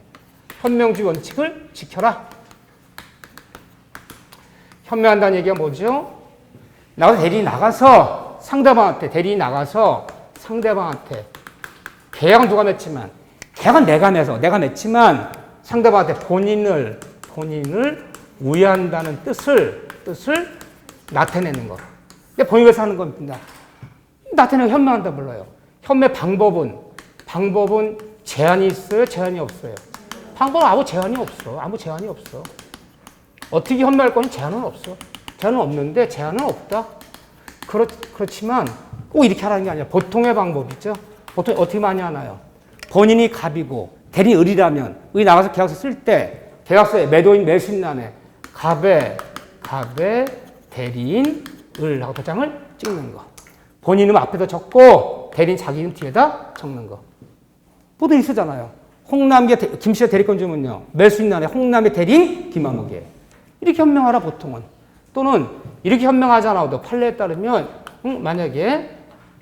현명주의 원칙을 지켜라. 현명한다는 얘기가 뭐죠? 대리인이 나가서 상대방한테 계약은 누가 맺지만 계약은 내가 맺지만 상대방한테 본인을 우회한다는 뜻을 나타내는 거. 이게 본인에서 하는 겁니다. 나타내는 현명한다 불러요. 현명 방법은 제한이 있어요? 제한이 없어요? 방법은 아무 제한이 없어. 어떻게 현명할 거니 제한은 없어. 제한은 없는데 제한은 없다. 그렇지만 꼭 이렇게 하라는 게 아니라 보통의 방법이죠. 보통 어떻게 많이 하나요? 본인이 갑이고 대리인이 을이라면 의 나가서 계약서 쓸 때 계약서에 매수인란에 갑에 대리인 을 하고 도장을 찍는 거. 본인 이름 앞에다 적고 대리인 자기 이름 뒤에다 적는 거. 모두 있으잖아요. 홍남기 김씨의 대리권 주문요. 매수인란에 홍남기 대리인 김한목이에요. 이렇게 현명하라 보통은. 또는 이렇게 현명하지 않아도 판례에 따르면 만약에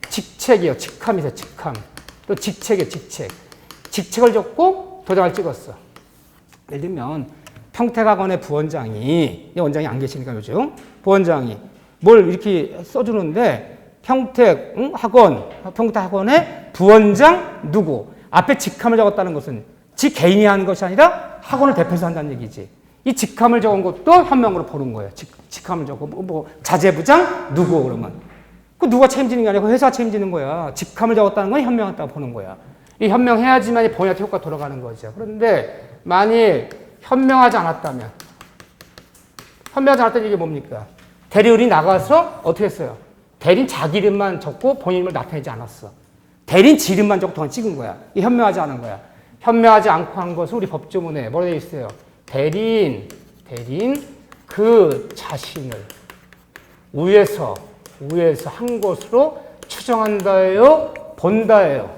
직책이요. 직함이세요. 직함. 또 직책이에요. 직책을 적고 도장을 찍었어. 예를 들면 평택학원의 부원장이 원장이 안 계시니까 요즘 부원장이 뭘 이렇게 써주는데 평택학원의 부원장 누구 앞에 직함을 적었다는 것은 지 개인이 하는 것이 아니라 학원을 대표해서 한다는 얘기지. 이 직함을 적은 것도 현명으로 보는 거예요. 직함을 적고 자재부장 누구 그러면 그 누가 책임지는 게 아니고 회사가 책임지는 거야. 직함을 적었다는 건 현명하다고 보는 거야. 이 현명해야지만 본인한테 효과가 돌아가는 거죠. 그런데 만일 현명하지 않았다면 이게 뭡니까? 대리인이 나가서 어떻게 했어요? 대리인 자기 이름만 적고 본인 이름을 나타내지 않았어. 대리인 지 이름만 적고 돈 찍은 거야. 이 현명하지 않은 거야. 현명하지 않고 한 것은 우리 법조문에 뭐라 되어 있어요? 대리인 그 자신을 우에서 한 것으로 추정한다예요? 본다예요?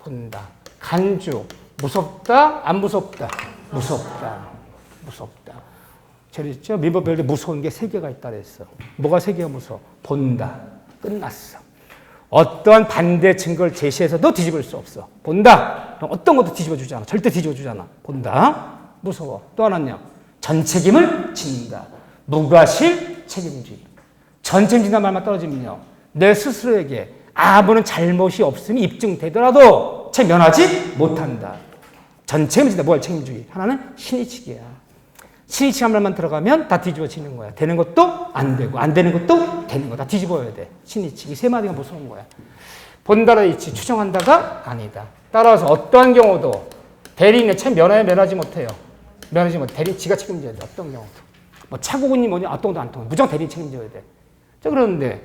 본다. 간주. 무섭다? 안 무섭다? 무섭다. 재밌죠? 민법별로 무서운 게 3개가 있다 그랬어. 뭐가 3개가 무서워? 본다. 끝났어. 어떤 반대 증거를 제시해서도 뒤집을 수 없어. 본다. 그럼 어떤 것도 뒤집어주지 않아. 절대 뒤집어주지 않아. 본다. 무서워. 또 하나는요. 전 책임을 진다. 무과실 책임주의. 전 책임진다는 말만 떨어지면요. 내 스스로에게 아무런 잘못이 없음이 입증되더라도 면하지 못한다. 전 책임을 진다. 무과실 책임주의. 하나는 신의칙이야. 신의칙한 말만 들어가면 다 뒤집어지는 거야. 되는 것도 안 되고 안 되는 것도 되는 거 다 뒤집어야 돼. 신의칙. 이 3마디가 무서운 거야. 본다라 이치 추정한다가 아니다. 따라서 어떠한 경우도 대리인의 면하지 못해요. 면하지 못해. 대리인 지가 책임져야 돼. 어떤 경우도. 뭐 차고군이 뭐냐 어떤 것도 안 통해. 무조건 대리인 책임져야 돼. 자 그런데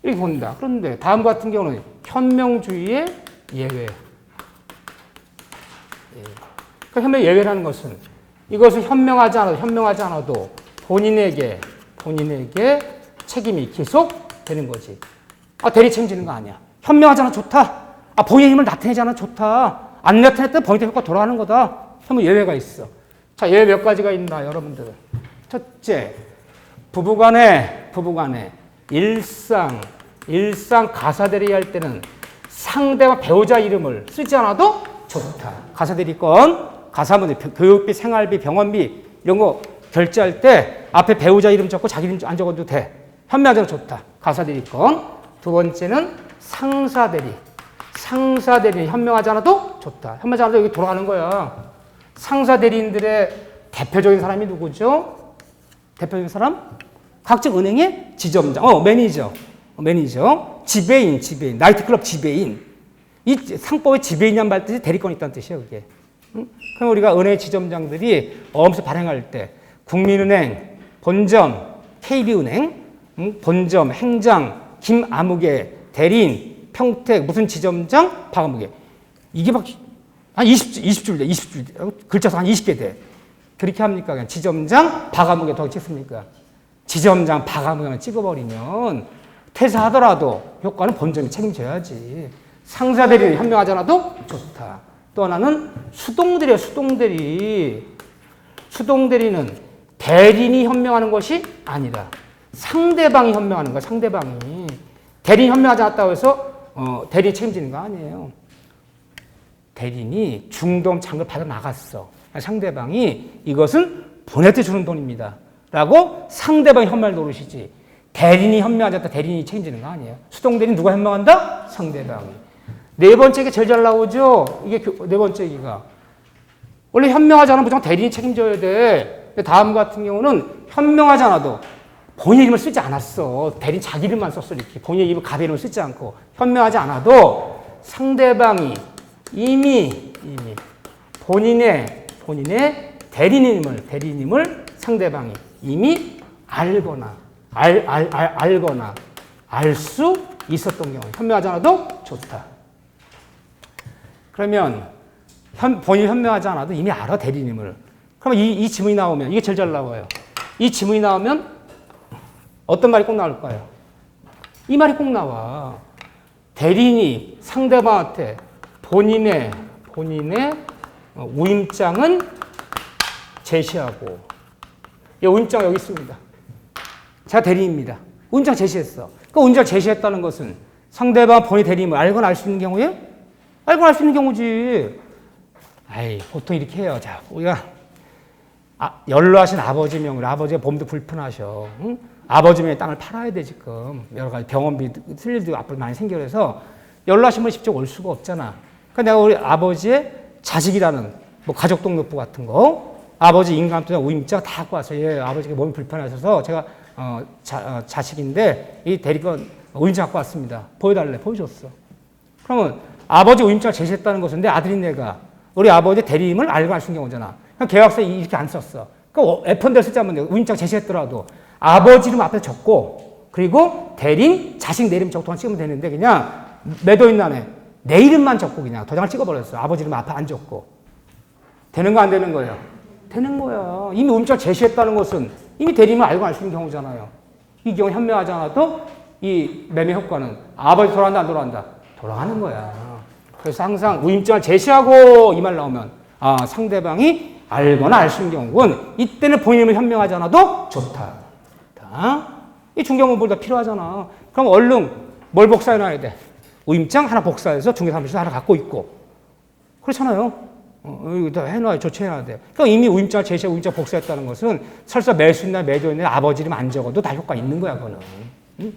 이렇게 본다. 그런데 다음 같은 경우는 현명주의의 예외. 그 현명 예외라는 것은 이것은 현명하지 않아도 본인에게 책임이 기속되는 거지. 대리 책임지는 거 아니야. 현명하지 않아 좋다. 본인의 힘을 나타내지 않아 좋다. 안 나타냈더니 본인한테 효과 돌아가는 거다. 그러면 예외가 있어. 자, 예외 몇 가지가 있나, 여러분들. 첫째, 부부간에 일상 가사대리 할 때는 상대와 배우자 이름을 쓰지 않아도 좋다. 가사대리권. 가사문제, 교육비, 생활비, 병원비 이런 거 결제할 때 앞에 배우자 이름 적고 자기 이름 안 적어도 돼. 현명하지 좋다. 가사대리권. 두 번째는 상사대리. 상사대리는 현명하지 않아도 좋다. 현명하지 않아도 여기 돌아가는 거야. 상사대리인들의 대표적인 사람이 누구죠? 대표적인 사람? 각종 은행의 지점장, 매니저, 지배인, 나이트클럽 지배인. 이 상법의 지배인이란 말 뜻이 대리권이 있다는 뜻이에요, 그게. 그럼 우리가 은행 지점장들이 어음수 발행할 때 국민은행, 본점, KB은행, 본점, 행장, 김아무개, 대리인, 평택, 무슨 지점장, 박아무개. 이게 막 한 20줄 돼. 글자수 한 20개 돼. 그렇게 합니까? 그냥 지점장, 박아무개 더 찍습니까? 지점장, 박아무개만 찍어버리면 퇴사하더라도 효과는 본점이 책임져야지. 상사대리는 현명하지 않아도 좋다. 또 하나는 수동대리예요. 수동대리는 대리인이 현명하는 것이 아니라 상대방이 현명하는 거야, 상대방이. 대리인이 현명하지 않았다고 해서 대리인이 책임지는 거 아니에요. 대리인이 중도금 잔금을 받아 나갔어. 상대방이 이것은 본인한테 주는 돈입니다. 라고 상대방이 현명할 노릇이지. 대리인이 현명하지 않다 대리인이 책임지는 거 아니에요. 수동대리인 누가 현명한다? 상대방이. 네 번째 게 제일 잘 나오죠? 이게 네 번째 얘기가. 원래 현명하지 않으면 무조건 대리인이 책임져야 돼. 근데 다음 같은 경우는 현명하지 않아도 본인 이름을 쓰지 않았어. 대리인 자기 이름만 썼어. 이렇게. 본인 이름, 갑의 이름을 쓰지 않고. 현명하지 않아도 상대방이 이미 본인의 대리인임을 상대방이 이미 알거나 알 수 있었던 경우. 현명하지 않아도 좋다. 그러면 본인이 현명하지 않아도 이미 알아, 대리인임을. 그러면 이 지문이 나오면, 이게 제일 잘 나와요. 이 지문이 나오면 어떤 말이 꼭 나올까요? 이 말이 꼭 나와. 대리인이 상대방한테 본인의 우임장은 제시하고, 이 우임장 여기 있습니다. 제가 대리인입니다. 우임장 제시했어. 그 우임장 제시했다는 것은 상대방 본인 대리인을 알거나 알 수 있는 경우에? 알거나 알 수 있는 경우지. 보통 이렇게 해요. 자, 우리가 연로하신 아버지 명의로, 아버지가 몸도 불편하셔. 응? 아버지 명의 땅을 팔아야 돼, 지금. 여러 가지 병원비 쓸 일도 앞으로 많이 생겨서 연로하신 분이 직접 올 수가 없잖아. 그러니까 내가 우리 아버지의 자식이라는 뭐 가족등록부 같은 거, 아버지 인감증, 우임장 다 갖고 왔어요. 예, 아버지가 몸이 불편하셔서 제가 자식인데 이 대리건 우임장 갖고 왔습니다. 보여달래. 보여줬어. 그러면 아버지 우임장을 제시했다는 것은 내 아들인 내가 우리 아버지 대리임을 알고 알 수 있는 경우잖아. 그럼 계약서에 이렇게 안 썼어. 그 F1대로 쓰지 않으면 우임장 제시했더라도 아버지 이름 앞에 적고, 그리고 대리인 자식 내 이름 적고 도장 찍으면 되는데, 그냥 매도인 난에 내 이름만 적고 그냥 도장을 찍어버렸어. 아버지 이름 앞에 안 적고. 되는 거 안 되는 거예요? 되는 거야. 이미 우임장 제시했다는 것은 이미 대리인을 알고 알 수 있는 경우잖아요. 이 경우 현명하지 않아도 이 매매 효과는 아버지 돌아간다, 안 돌아간다? 돌아가는 거야. 그래서 항상 우임장을 제시하고 이 말 나오면 상대방이 알거나 알 수 있는 경우는 이때는 본인 이름을 현명하지 않아도 좋다. 이 중개업무보다 필요하잖아. 그럼 얼른 뭘 복사해놔야 돼? 우임장 하나 복사해서 중개사무소 하나 갖고 있고. 그렇잖아요. 이거 다 해놔야, 조치해놔야 돼. 그러니까 이미 우임장을 제시하고 우임장 복사했다는 것은 설사 매수인이나 매도인이나 아버지 이름 안 적어도 다 효과 있는 거야, 그거는. 응?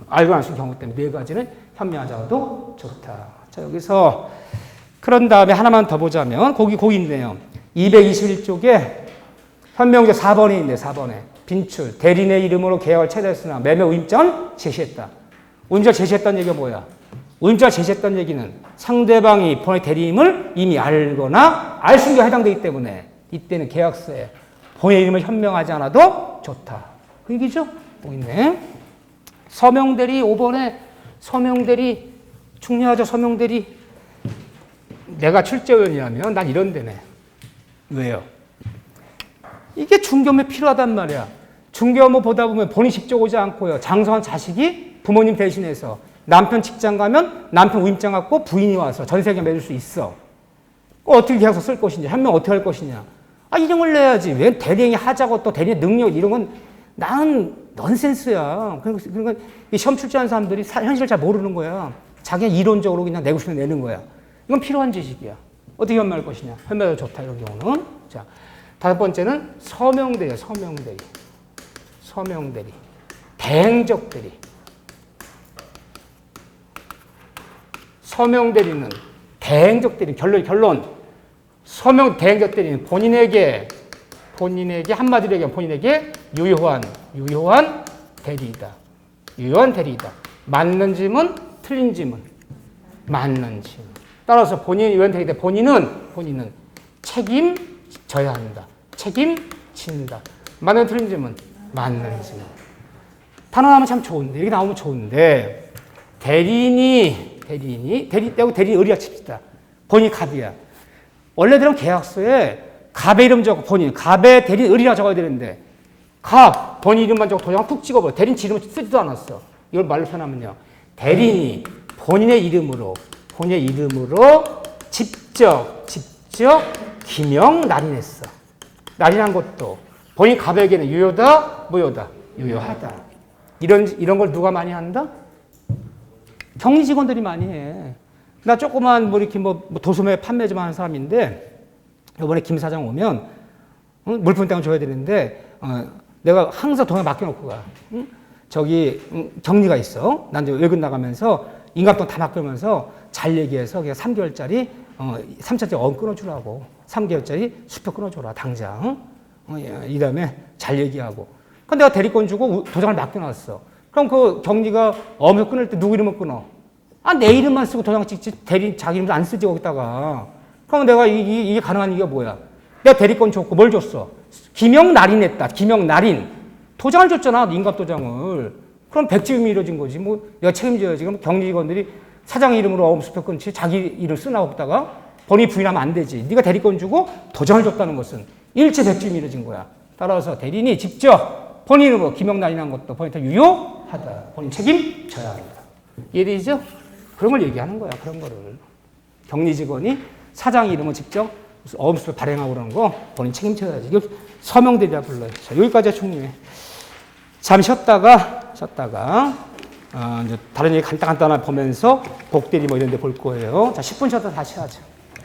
알고 안 쓰는 경우 때문에 네 가지는 현명하지 않아도 좋다. 자, 여기서 그런 다음에 하나만 더 보자면, 거기 있네요. 221쪽에 현명제 4번에 있네, 4번에. 빈출, 대리인의 이름으로 계약을 체결했으나 매매 우임장을 제시했다. 우임장을 제시했다는 얘기가 뭐야? 우임장을 제시했다는 얘기는 상대방이 본의 대리인을 이미 알거나 알 수 있는 게 해당되기 때문에 이때는 계약서에 본의 이름을 현명하지 않아도 좋다. 그 얘기죠? 또 있네. 서명대리 5번에 서명대리 중요하죠. 서명대리. 내가 출제위원이라면 난 이런 데네. 왜요? 이게 중개업무에 필요하단 말이야. 중개업무 보다 보면 본인이 직접 오지 않고요. 장성한 자식이 부모님 대신해서 남편 직장 가면 남편 우임장 갖고 부인이 와서 전세계 맺을 수 있어. 어떻게 계약서 쓸 것이냐, 현명 어떻게 할 것이냐. 이름을 내야지. 왜 대리인이 하자고 또 대리인의 능력 이런 건 나는 넌센스야. 그러니까 이 시험 출제하는 사람들이 현실을 잘 모르는 거야. 자기가 이론적으로 그냥 내고 싶으면 내는 거야. 이건 필요한 지식이야. 어떻게 현명할 것이냐. 현명하기 좋다, 이런 경우는. 자, 다섯 번째는 서명대리야, 서명대리. 서명대리. 대행적대리. 서명대리는 대행적대리. 결론. 대행적대리는 본인에게 한마디로 얘기하면 본인에게 유효한 대리이다. 유효한 대리이다. 맞는 지문, 틀린 지문. 맞는 지문. 따라서 본인이 유효한 대리이다. 본인은 책임져야 한다. 책임진다. 맞는 틀린 지문. 맞는 지문. 단어 나오면 참 좋은데, 이렇게 나오면 좋은데, 대리인이 의리야 칩시다. 본인이 갑이야. 원래대로 계약서에 갑의 이름 적고 갑의 대리인 의리라 적어야 되는데, 갑, 본인 이름만 적고 도장을 푹 찍어버려. 대리인 지 이름을 쓰지도 않았어. 이걸 말로 표현하면요. 대리인이 본인의 이름으로 직접 기명 날인했어. 날인한 것도 본인 갑에게는 유효다, 무효다? 유효하다. 이런 걸 누가 많이 한다? 격리 직원들이 많이 해. 나 조그만 뭐 이렇게 뭐 도소매 판매 좀 하는 사람인데 이번에 김 사장 오면 물품땡을 줘야 되는데 내가 항상 돈을 맡겨놓고 가. 저기 격리가 있어. 난 이제 외근 나가면서 인감돈 다 맡기면서 잘 얘기해서 그냥 3개월짜리 3차짜리 끊어주라고. 3개월짜리 수표 끊어줘라 당장. 이 다음에 잘 얘기하고. 그럼 내가 대리권 주고 도장을 맡겨놨어. 그럼 그 격리가 어면서 끊을 때 누구 이름을 끊어? 내 이름만 쓰고 도장 찍지 대리 자기 이름도 안 쓰지 거기다가. 그럼 내가 이게 가능한 이유가 뭐야? 내가 대리권 줬고 뭘 줬어? 기명날인 했다. 기명날인. 도장을 줬잖아. 인감도장을. 그럼 백지음이 이루어진 거지. 뭐 내가 책임져야지. 그럼 격리직원들이 사장 이름으로 어음수표 끊지 자기 이름 쓰나 보다가 본인이 부인하면 안 되지. 네가 대리권 주고 도장을 줬다는 것은 일체 백지음이 이루어진 거야. 따라서 대리인이 직접 본인 이름으로 기명날인한 것도 본인한테 유효하다. 본인 책임져야 한다. 이해되죠? 그런 걸 얘기하는 거야. 그런 거를. 격리직원이 사장 이름을 직접 어음수표 발행하고 그러는 거 본인 책임져야지. 이거 서명대리라 불러요. 자, 여기까지가 총리회. 잠시 쉬었다가 이제 다른 얘기 간단하게 보면서 복대리 뭐 이런 데 볼 거예요. 자, 10분 쉬었다 다시 하죠.